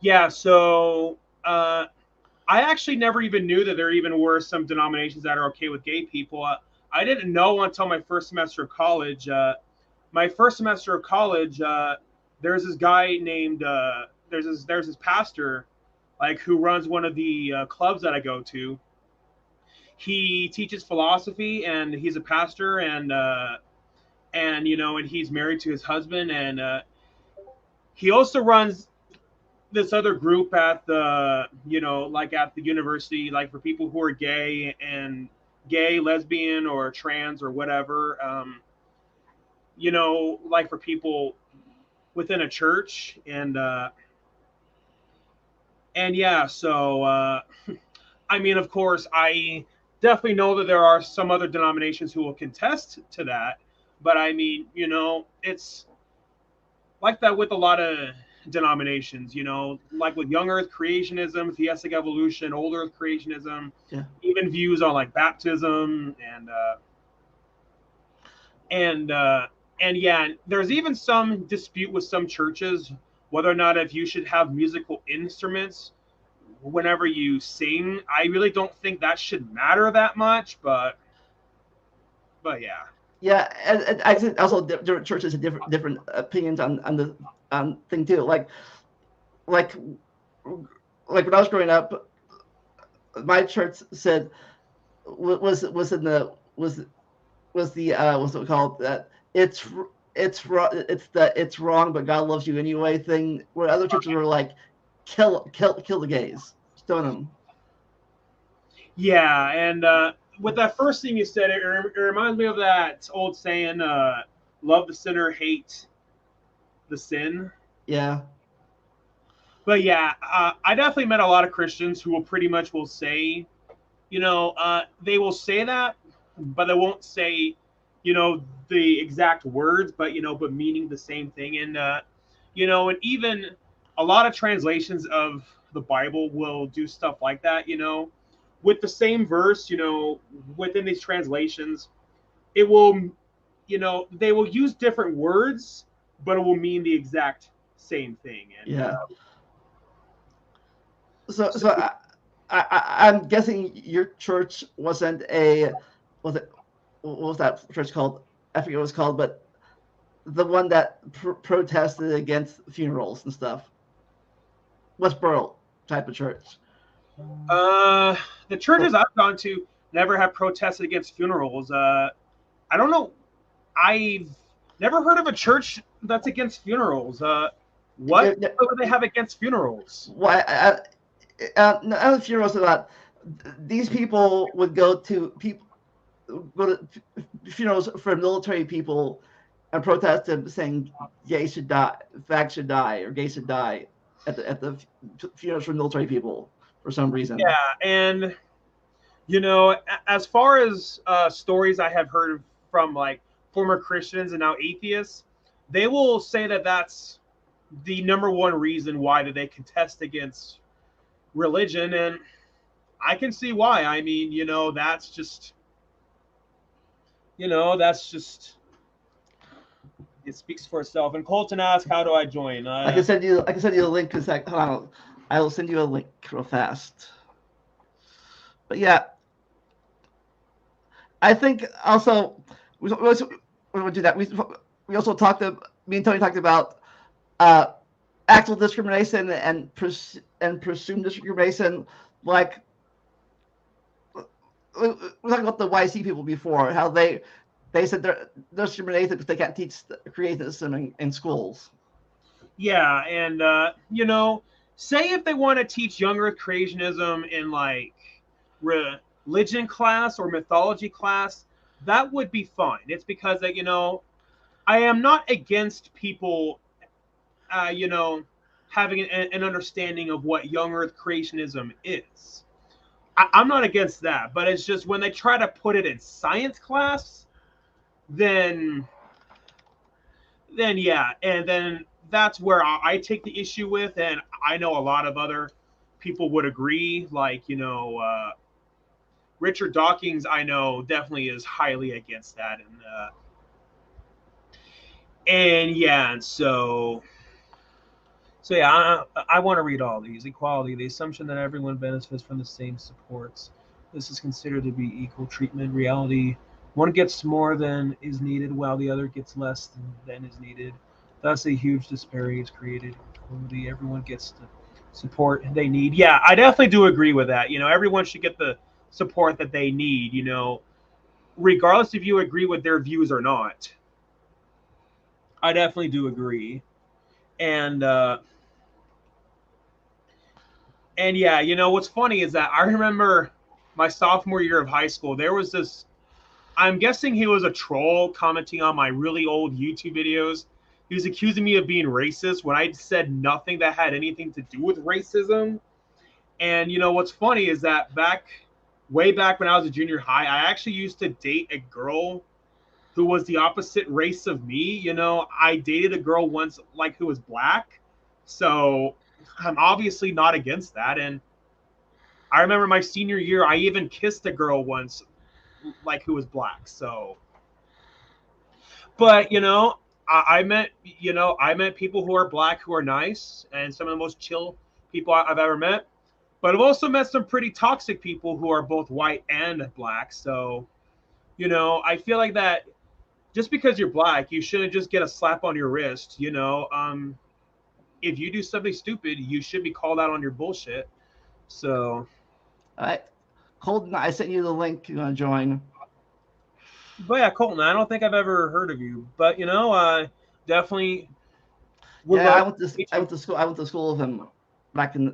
yeah. So I actually never even knew that there even were some denominations that are okay with gay people. I didn't know until my first semester of college. My first semester of college, there's this guy named there's this pastor, like, who runs one of the clubs that I go to. He teaches philosophy, and he's a pastor, and he's married to his husband, and he also runs this other group at the like at the university, like for people who are gay, lesbian, or trans, or whatever. Like for people within a church, and yeah. So I mean, of course, I definitely know that there are some other denominations who will contest to that, but I mean, it's like that with a lot of denominations, like with young earth creationism, theistic evolution, old earth creationism, Yeah. even views on like baptism, and and yeah, there's even some dispute with some churches whether or not if you should have musical instruments whenever you sing. I really don't think that should matter that much, but yeah. Yeah, and I think also different churches have different opinions on the thing too. Like like when I was growing up, my church said was in the was the what's it called, that it's wrong, but God loves you anyway thing. Where other churches were like, kill the gays, stone them. Yeah, and with that first thing you said, it reminds me of that old saying, "Love the sinner, hate the sin." Yeah, But yeah, I definitely met a lot of Christians who will pretty much will say, they will say that, but they won't say, the exact words, but meaning the same thing. And and even a lot of translations of the Bible will do stuff like that. With the same verse, within these translations, it will, they will use different words, but it will mean the exact same thing. And yeah. so So I'm guessing your church wasn't a was it what was that church called? I forget what it was called, but the one that protested against funerals and stuff. Westboro type of church. Uh, the churches I've gone to never have protested against funerals. I don't know. I've never heard of a church that's against funerals. What do they have against funerals? Why? No, funerals are not. These people would go to funerals for military people and protest them, saying gay should die, fags should die, or gay should die at the funerals for military people for some reason. Yeah, and as far as stories I have heard from like former Christians and now atheists, they will say that that's the number one reason why that they contest against religion, and I can see why. I mean, that's just it speaks for itself. And Colton asked, "How do I join?" I can send you a link to that. Hold on, I will send you a link real fast. But yeah, I think also we also do that. We also me and Tony talked about uh, actual discrimination and presumed discrimination. Like we talked about the YC people before, how they said they're discriminated because they can't teach creationism in schools. Yeah, and say if they want to teach young Earth creationism in like religion class or mythology class, that would be fine. It's because that I am not against people, having an understanding of what young Earth creationism is. I'm not against that, but it's just when they try to put it in science class, then yeah, and then that's where I take the issue with, and I know a lot of other people would agree. Like Richard Dawkins, I know definitely is highly against that, and yeah, and so yeah, I want to read all these. Equality, the assumption that everyone benefits from the same supports. This is considered to be equal treatment. Reality, one gets more than is needed, while the other gets less than is needed. Thus, a huge disparity is created. Equality, everyone gets the support they need. Yeah, I definitely do agree with that. Everyone should get the support that they need. Regardless if you agree with their views or not. I definitely do agree. And yeah, what's funny is that I remember my sophomore year of high school, there was this, I'm guessing he was a troll commenting on my really old YouTube videos. He was accusing me of being racist when I said nothing that had anything to do with racism. And what's funny is that way back when I was a junior high, I actually used to date a girl who was the opposite race of me. I dated a girl once like who was black. So I'm obviously not against that. And I remember my senior year, I even kissed a girl once, like who was black. So, but I met people who are black who are nice, and some of the most chill people I've ever met. But I've also met some pretty toxic people who are both white and black. So, I feel like that just because you're black, you shouldn't just get a slap on your wrist. If you do something stupid, you should be called out on your bullshit. So, All right, Colton, I sent you the link. You want to join? but yeah, Colton, I don't think I've ever heard of you, but definitely would Yeah, love I went to to I meet you. went to school. I went to school with him back in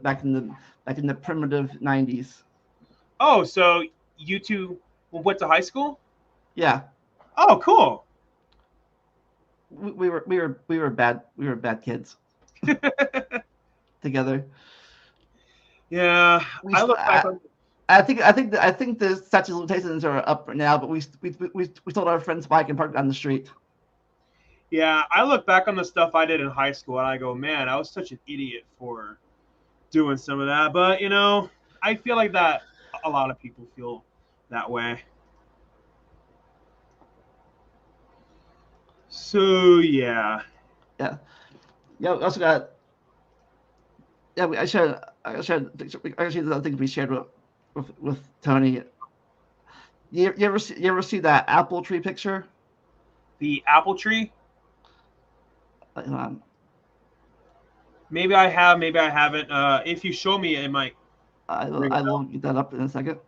the primitive '90s. Oh, so you two went to high school? Yeah, Oh, cool. we were bad kids together. Yeah, We I st- look back I, on. I think the statute of limitations are up now, but we stole our friend's bike and parked it on the street. Yeah, I look back on the stuff I did in high school, and I go, man, I was such an idiot for doing some of that. But I feel like that a lot of people feel that way. So yeah, Yeah, yeah. We also got yeah. I shared the other things we shared with Tony. You ever see that apple tree picture? the apple tree. Um, Maybe I have, maybe I haven't. If you show me, it might I will ring a I bell. will get that up in a second.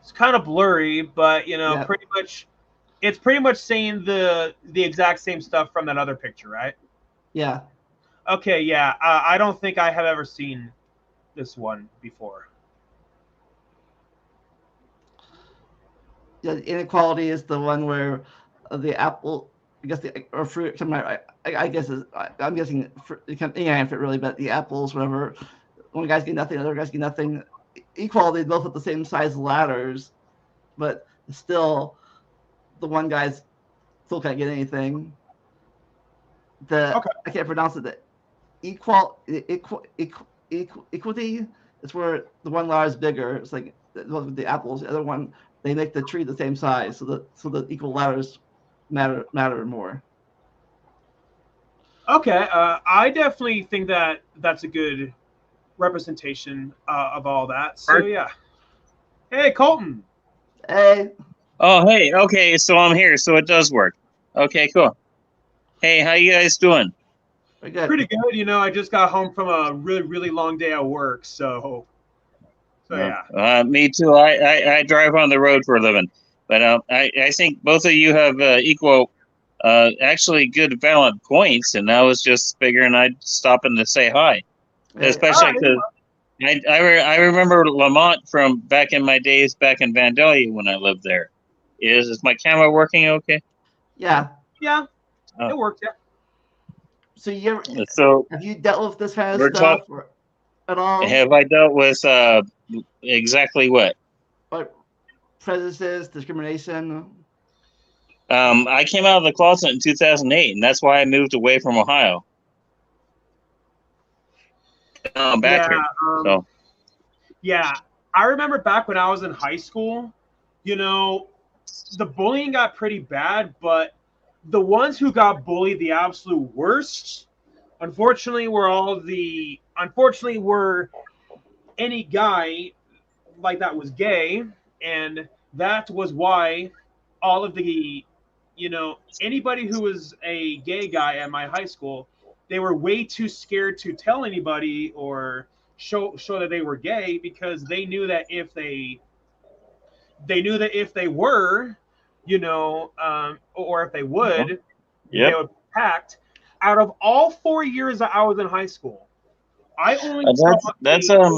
It's kind of blurry, but Yeah, pretty much it's pretty much saying the exact same stuff from that other picture, right? yeah, Okay, yeah. I don't think I have ever seen this one before. yeah. Inequality is the one where the apple, I guess the or fruit. I guess I'm guessing it can't fit really, but the apples, whatever. One guy's getting nothing, the other guy's getting nothing. Equality, both at the same size ladders, but still, the one guy's still can't get anything. The Okay. I can't pronounce it. Equity is where the one ladder is bigger. It's like the apples. The other one, they make the tree the same size, so the equal ladders matter more. Okay. I definitely think that that's a good representation of all that. So yeah. Hey, Colton. Hey, Oh, hey. Okay, so I'm here, so it does work. Okay, cool. Hey, how you guys doing? we're good. Pretty good. You know, I just got home from a really, really long day at work. So yeah. Me too. I drive on the road for a living, but I think both of you have equal, actually good valid points, and I was just figuring I'd stop in to say hi, Hey, All especially right. because I remember Lamont from back in my days back in Vandalia when I lived there. Is my camera working okay? yeah. Yeah, Oh. it worked. Yeah. So you ever, So have you dealt with this kind of we're stuff talking. at all? Have I dealt with exactly what? Like prejudice, discrimination? I came out of the closet in 2008, and that's why I moved away from Ohio. Now I'm back Yeah. here. Um, So yeah. I remember back when I was in high school. You know, the bullying got pretty bad, but the ones who got bullied the absolute worst, unfortunately were any guy like that was gay, and that was why all of the, anybody who was a gay guy at my high school, they were way too scared to tell anybody or show that they were gay, because they knew that if they were, or if they would, they yep, would be packed. Out of all 4 years that I was in high school, I only saw that's a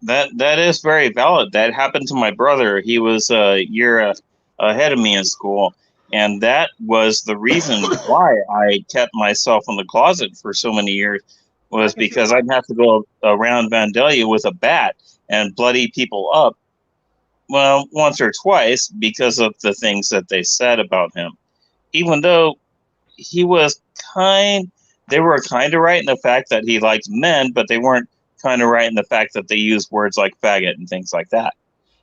that is very valid. That happened to my brother. He was a year ahead of me in school, and that was the reason why I kept myself in the closet for so many years. I Was can see because why. I'd have to go around Vandalia with a bat and bloody people up. Well, once or twice because of the things that they said about him. Even though he was kind, they were kind of right in the fact that he liked men, but they weren't kind of right in the fact that they used words like faggot and things like that.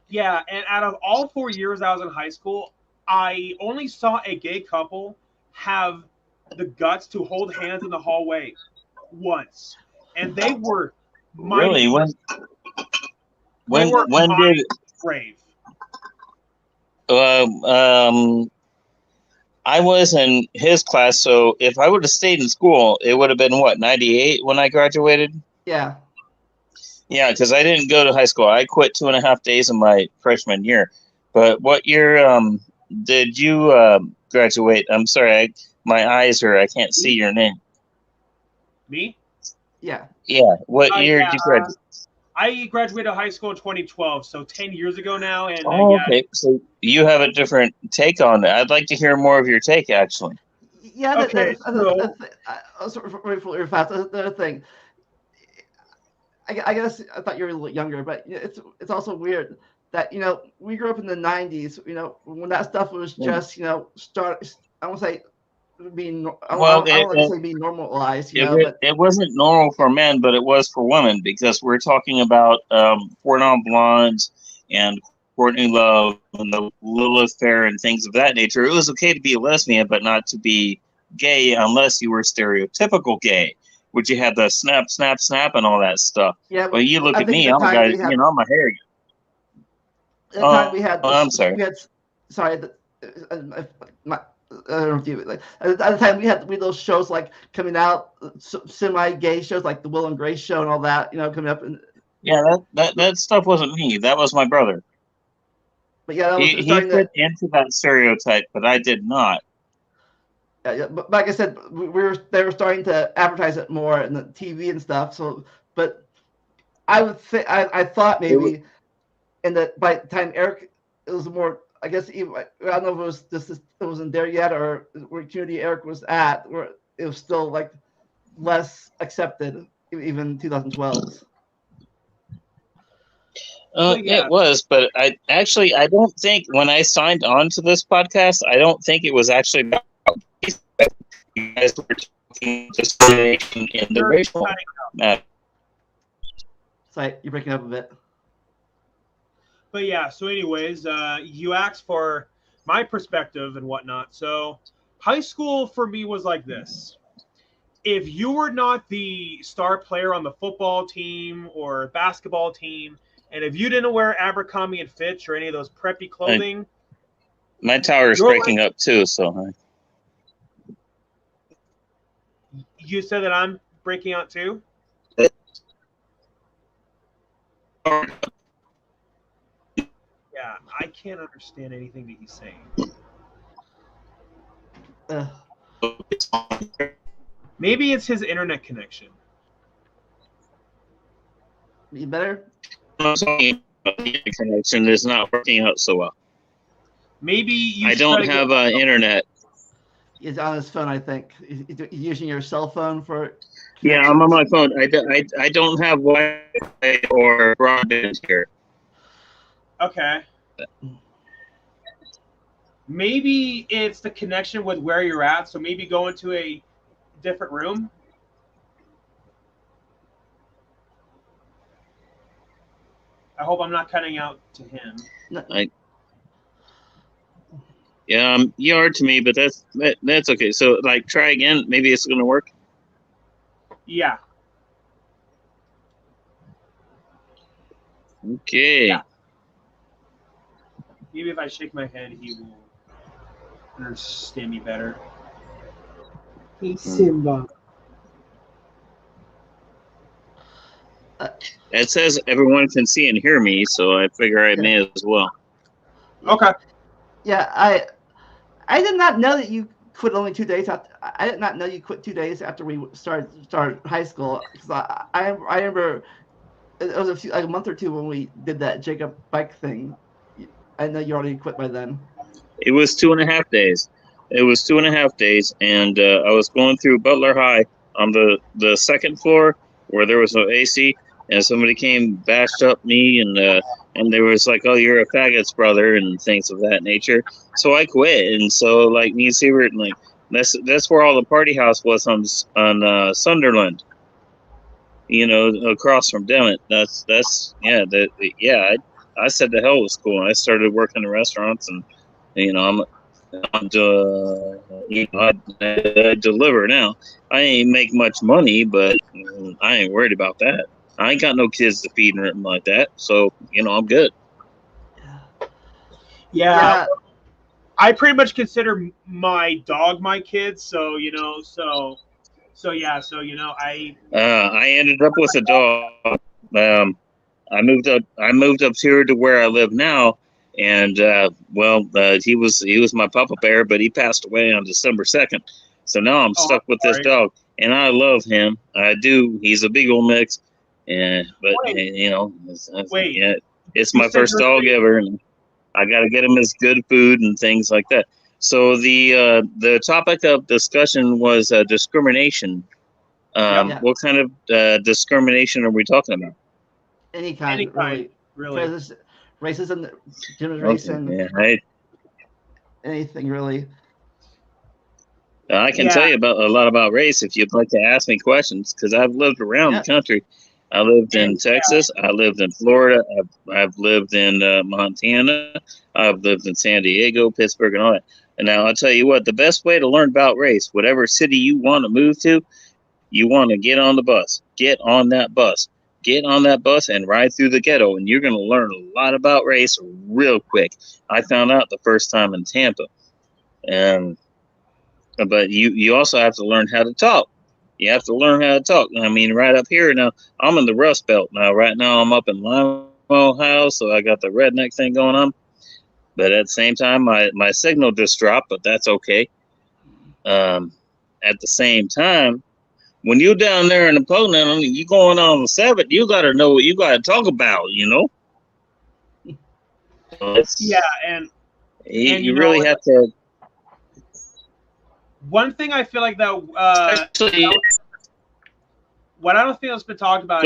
Yeah, and out of all 4 years I was in high school, I only saw a gay couple have the guts to hold hands in the hallway once, and they were mighty. Really, They were when did mighty brave. uh, um I was in his class, so if I would have stayed in school, it would have been what, 98 when I graduated? Yeah. Yeah, because I didn't go to high school. I quit 2.5 days of my freshman year. But what year did you graduate? I'm sorry, my eyes are, I can't see your name. Me? Yeah. Yeah, what year did Yeah. you graduate? I graduated high school in 2012, so 10 years ago now, and Oh, yeah. okay. So you have a different take on it. I'd like to hear more of your take, actually. Yeah, Okay, so really fast. The other thing, I guess I thought you were a little younger, but it's also weird that we grew up in the '90s. When that stuff was just start. I won't say being. Well, I don't like to say being normalized. But it wasn't normal for men, but it was for women because we're talking about Four Non Blondes and Courtney Love and the Lilith Fair and things of that nature. It was okay to be a lesbian, but not to be gay unless you were stereotypical gay, which you had the snap, snap, snap, and all that stuff. yeah, But you look I at think at me, the I'm a time guy, we had. I'm a hairy. At the time we had I'm sorry. sorry. My, I don't know if you like. At the time we had those shows like coming out, semi-gay shows like the Will and Grace show and all that. Coming up. Yeah, that stuff wasn't me. That was my brother. But yeah, that was He starting to. fit into that stereotype, but I did not. Yeah, but like I said, they were starting to advertise it more in the TV and stuff. So, but I would think I thought It was, maybe in the by the time Eric, it was more. I guess even, I don't know if it was just it wasn't there yet or where community Eric was at, where it was still like less accepted, even 2012s. but it yeah. was, but I don't think when I signed on to this podcast, I don't think it was actually about you guys were talking discrimination in the You're racial cutting matter. Sorry, you're breaking up a bit. But yeah, so anyways, you asked for my perspective and whatnot. So high school for me was like this. If you were not the star player on the football team or basketball team, And if you didn't wear Abercrombie and Fitch or any of those preppy clothing, My tower is you're breaking up too, so you said that I'm breaking out too. Yeah, I can't understand anything that he's saying. Maybe it's his internet connection. You better. the connection is not working out so well. Maybe you I should try don't to have get. internet. He's on his phone, I think. He's using your cell phone for. Yeah, I'm on my phone. I don't have Wi-Fi or broadband here. Okay. Maybe it's the connection with where you're at. So maybe go into a different room. I hope I'm not cutting out to him. Yeah, you are to me, but that's okay. So, like, try again. Maybe it's going to work. Yeah. Okay. Yeah. Maybe if I shake my head, he will understand me better. Hey, Simba. It says everyone can see and hear me, so I figure I may as well. Okay. Yeah, I did not know that you quit only 2 days after. I did not know you quit 2 days after we started high school. Because I remember it was like a month or two when we did that Jacob bike thing. I know you already quit by then. It was 2.5 days. It was 2.5 days, and I was going through Butler High on the second floor where there was no AC, and somebody came, bashed up me, and there was like, "Oh, you're a faggot's brother," and things of that nature. So I quit, and so like me and Siebert, like that's where all the party house was on Sunderland. You know, across from Demet. That's yeah. I said the hell with school. I started working in restaurants, and you know, I deliver now. I ain't make much money, but I ain't worried about that. I ain't got no kids to feed or anything like that, so I'm good. Yeah. I pretty much consider my dog my kid, so I ended up with a dog. I moved up here to where I live now, and he was my papa bear, but he passed away on December 2nd. So now I'm stuck with this dog, and I love him. I do. He's a big old mix, it's my first dog ever, and I got to get him his good food and things like that. So the topic of discussion was discrimination. What kind of discrimination are we talking about? Any kind, really. Racism, generation, anything really. I can tell you a lot about race if you'd like to ask me questions, because I've lived around the country. I lived in Texas. I lived in Florida. I've lived in Montana. I've lived in San Diego, Pittsburgh, and all that. And now I'll tell you what, the best way to learn about race, whatever city you want to move to, you want to get on the bus. Get on that bus. Get on that bus and ride through the ghetto, and you're going to learn a lot about race real quick. I found out the first time in Tampa. But you also have to learn how to talk. You have to learn how to talk. I mean, right up here now, I'm in the Rust Belt now. Right now, I'm up in Lima, Ohio, so I got the redneck thing going on. But at the same time, my signal just dropped, but that's okay. At the same time, when you're down there in the Pocono, you going on the 7th, you got to know what you got to talk about, and you really have to. One thing I feel like that what I don't think has been talked about,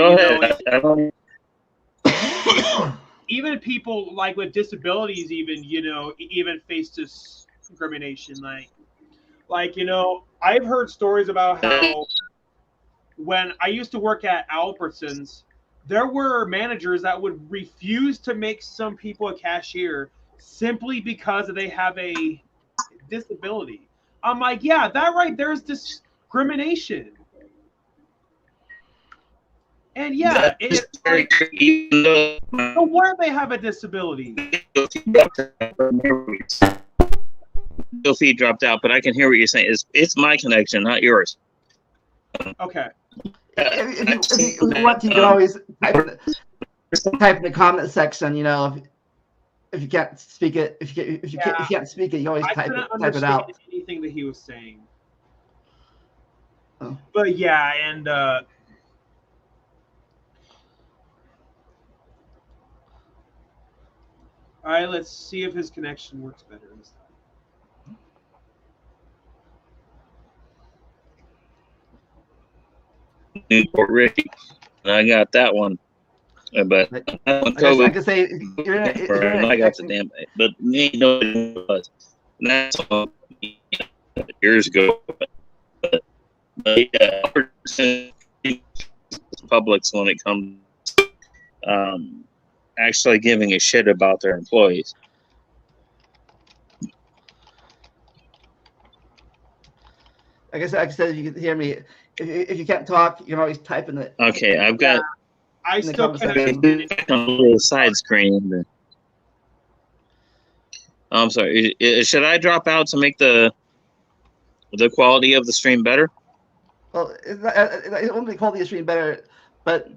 even people like with disabilities, even face discrimination. Like I've heard stories about how when I used to work at Albertsons, there were managers that would refuse to make some people a cashier simply because they have a disability. I'm like, yeah, that right there is discrimination. And yeah, That's it's very like, true. Even though no wonder they have a disability. your feed dropped out, but I can hear what you're saying. It's my connection, not yours. Okay. If you want to, you can always type in the comment section. You know, if you can't speak it, if you can't speak it, you always I type couldn't it understand out. anything that he was saying. Oh. But yeah, and all right, let's see if his connection works better this time. Newport Ricky, and I got that one. But I can say, I got the damn. But me know it was. And that's years ago. But yeah, Publix when it comes actually giving a shit about their employees. like I said, if you can hear me, if you can't talk, you can always type in it. Okay, I've got. I still can't. A little side screen. I'm sorry. Should I drop out to make the quality of the stream better? Well, it won't be quality of stream better, but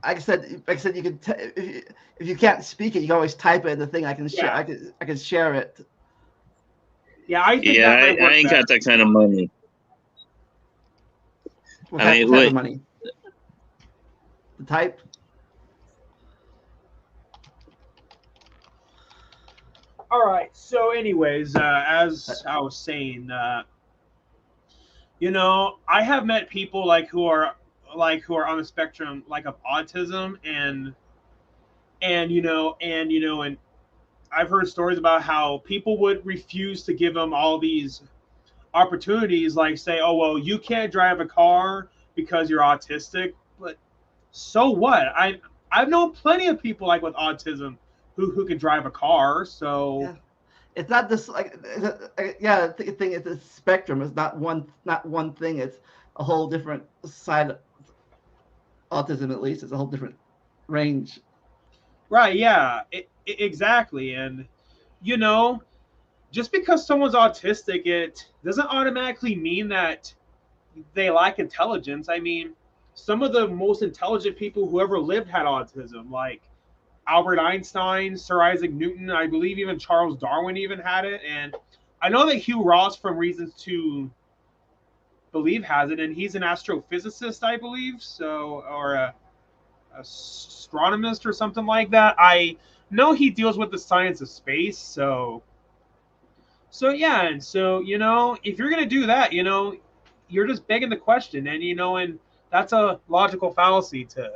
like I said, you can if you can't speak it, you can always type it in the thing. I can share. I can share it. Yeah, I think I ain't got that kind of money. What type of money? The type. All right. So, anyways, as I was saying, you know, I have met people who are on the spectrum of autism, and I've heard stories about how people would refuse to give them all these opportunities, like say, oh well, you can't drive a car because you're autistic, but so what? I've known plenty of people with autism who can drive a car, so. Yeah. It's not this the thing is the spectrum. It's not one thing. It's a whole different side of autism. At least it's a whole different range. Right? Yeah. Exactly. And you know, just because someone's autistic, it doesn't automatically mean that they lack intelligence. I mean, some of the most intelligent people who ever lived had autism, like Albert Einstein, Sir Isaac Newton. I believe even Charles Darwin even had it. And I know that Hugh Ross, from Reasons to Believe, has it, and he's an astrophysicist, I believe, so, or a astronomist or something like that. I know he deals with the science of space, so yeah, and so if you're gonna do that, you're just begging the question, and and that's a logical fallacy to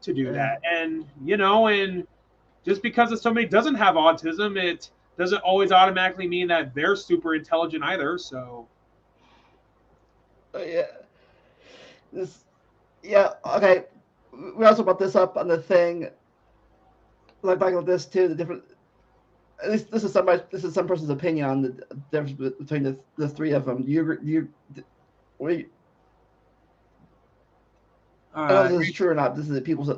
do that, and and just because somebody doesn't have autism, it doesn't always automatically mean that they're super intelligent either. So yeah, okay. We also brought this up on the thing, like talking about this too. The different. At least this is some person's opinion on the difference between the three of them. I don't know if this is true or not. This is the people's.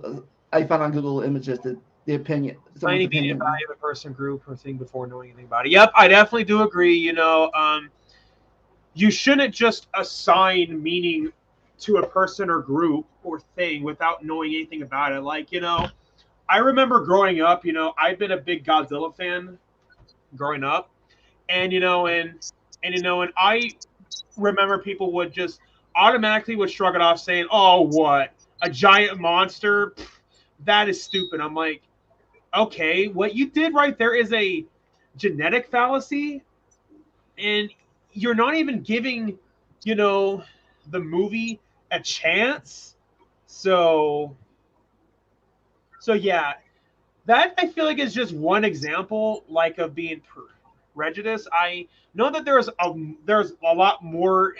I found on Google Images the opinion. Finding media value of a person, group, or thing before knowing anything about it. Yep, I definitely do agree. You shouldn't just assign meaning to a person or group or thing without knowing anything about it. I remember growing up. I've been a big Godzilla fan growing up, and and I remember people would just automatically would shrug it off, saying, "Oh, what, a giant monster? Pfft, that is stupid." I'm like, okay, what you did right there is a genetic fallacy, and you're not even giving, the movie a chance. So yeah, that I feel like is just one example, of being prejudice. I know that there's a lot more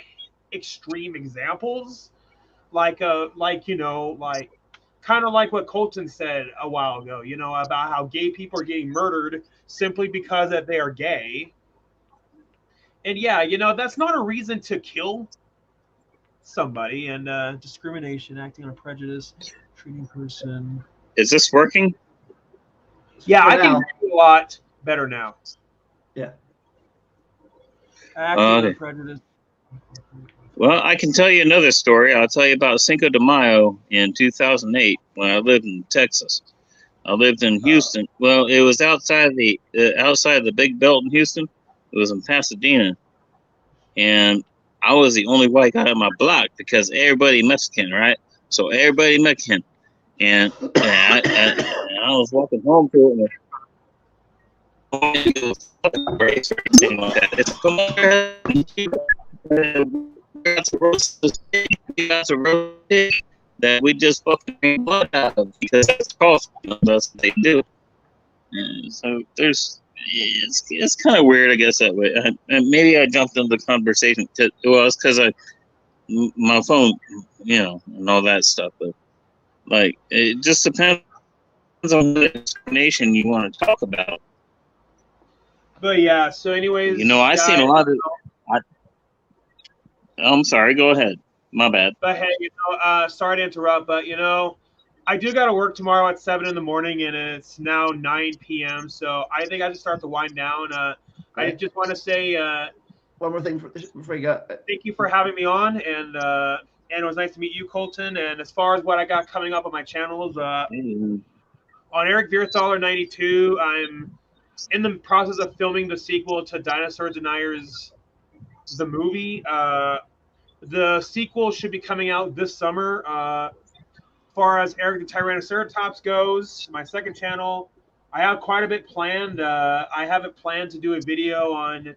extreme examples, kind of like what Colton said a while ago, about how gay people are getting murdered simply because that they are gay. And yeah, that's not a reason to kill somebody. And discrimination, acting on prejudice, treating person. Is this working? Yeah, For I can now. hear you a lot better now. Yeah. Acting Okay. on prejudice. Well, I can tell you another story. I'll tell you about Cinco de Mayo in 2008 when I lived in Texas. I lived in Houston. Well, it was outside the big belt in Houston. It was in Pasadena, and I was the only white guy on my block because everybody Mexican, right? So everybody Mexican, and I was walking home to it. It's that we just fucking blood out of because that's cost. That's what they do. And so it's kind of weird, I guess, that way. And maybe I jumped into the conversation. It's because my phone, and all that stuff. But like, it just depends on the explanation you want to talk about. But yeah, so anyways, I've seen a lot of. I'm sorry. Go ahead. My bad. But hey, sorry to interrupt, but I do got to work tomorrow at 7 in the morning, and it's now 9 p.m. So I think I just start to wind down. I just want to say one more thing before you go. Thank you for having me on, and it was nice to meet you, Colton. And as far as what I got coming up on my channels, on Eric Vierthaler 92, I'm in the process of filming the sequel to Dinosaur Deniers, the movie. The sequel should be coming out this summer. As far as Eric the Tyrannoceratops goes, my second channel, I have quite a bit planned. I have it planned to do a video on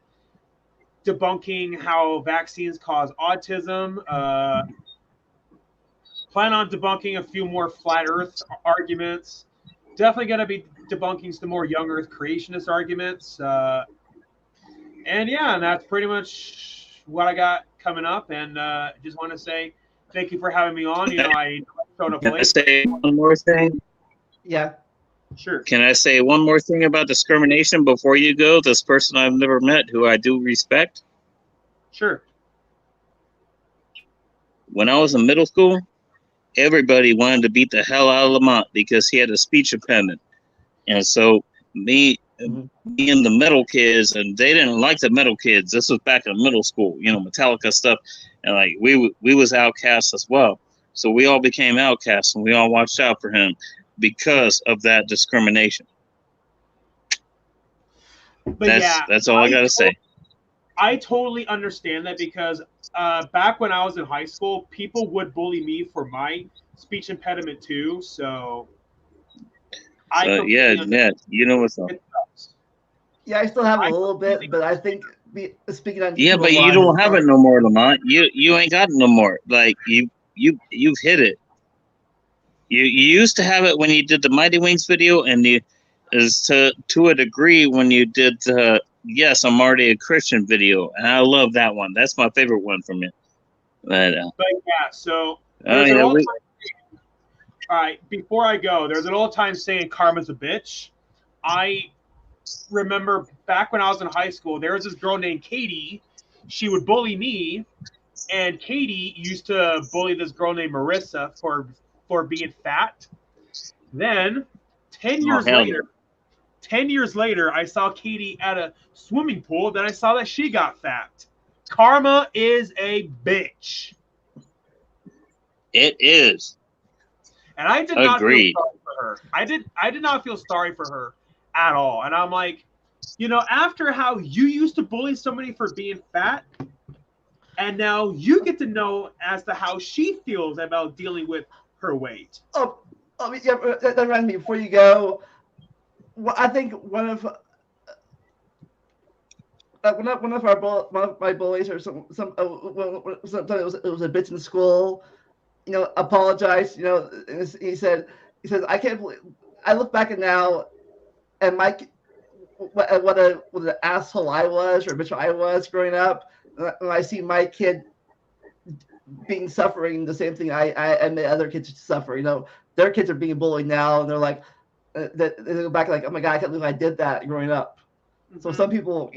debunking how vaccines cause autism. Plan on debunking a few more flat Earth arguments. Definitely going to be debunking some more young Earth creationist arguments. And that's pretty much what I got coming up. And just want to say thank you for having me on. I showed up Can late. I say one more thing? Yeah. Sure. Can I say one more thing about discrimination before you go? This person I've never met who I do respect. Sure. When I was in middle school, everybody wanted to beat the hell out of Lamont because he had a speech impediment. And so me and the metal kids, and they didn't like the metal kids. This was back in middle school, Metallica stuff. And like we was outcasts as well. So we all became outcasts and we all watched out for him because of that discrimination. But that's all I got to say. I totally understand that because back when I was in high school, people would bully me for my speech impediment too. So you know what's up. Yeah, I still have a little bit, but I think speaking on yeah, but you don't have it no more, Lamont. You ain't got it no more. Like you've hit it. You used to have it when you did the Mighty Wings video, and is to a degree when you did the Yes, I'm already a Christian video, and I love that one. That's my favorite one from you. But so there's an old time. All right, before I go, there's an old time saying "karma's a bitch." I remember back when I was in high school, there was this girl named Katie. She would bully me, and Katie used to bully this girl named Marissa for being fat. Then 10 years later, I saw Katie at a swimming pool. Then I saw that she got fat. Karma is a bitch. It is. And I did not feel sorry for her. I did not feel sorry for her at all. And I'm like, after how you used to bully somebody for being fat, and now you get to know as to how she feels about dealing with her weight. Oh yeah, that reminds me, before you go, I think one of my bullies or sometimes it was a bitch in school, apologized, and he says I can't believe, I look back at now and what an asshole I was or a bitch I was growing up, and I see my kid suffering the same thing I and the other kids suffer. Their kids are being bullied now, and they're like, they go back like, oh my God, I can't believe I did that growing up. Mm-hmm. So some people,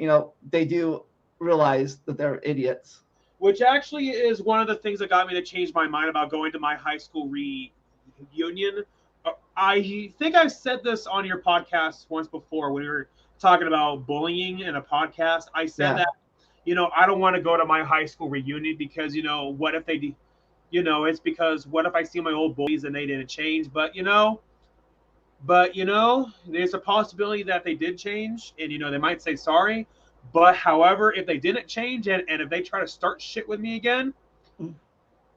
they do realize that they're idiots. which actually is one of the things that got me to change my mind about going to my high school reunion. I think I said this on your podcast once before when we were talking about bullying in a podcast. I said Yeah. that, I don't want to go to my high school reunion because, what if they, it's because what if I see my old bullies and they didn't change? But there's a possibility that they did change, and they might say sorry. But however, if they didn't change and if they try to start shit with me again,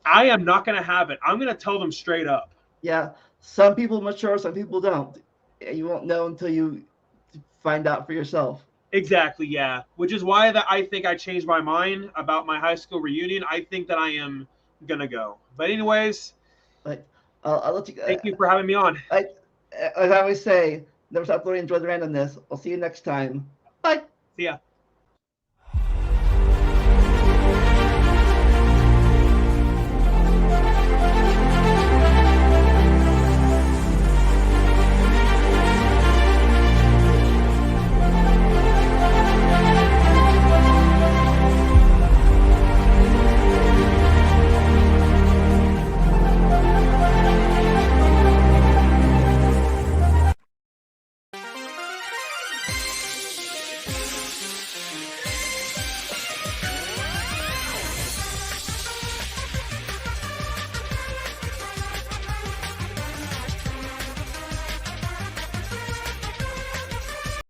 I am not going to have it. I'm going to tell them straight up. Yeah. Some people mature, some people don't. You won't know until you find out for yourself. Exactly, yeah. Which is why that I think I changed my mind about my high school reunion. I think that I am gonna go. But anyways, Like, I'll let you. thank you for having me on. Like, as I always say, never stop learning, enjoy the randomness. I'll see you next time. Bye. See ya.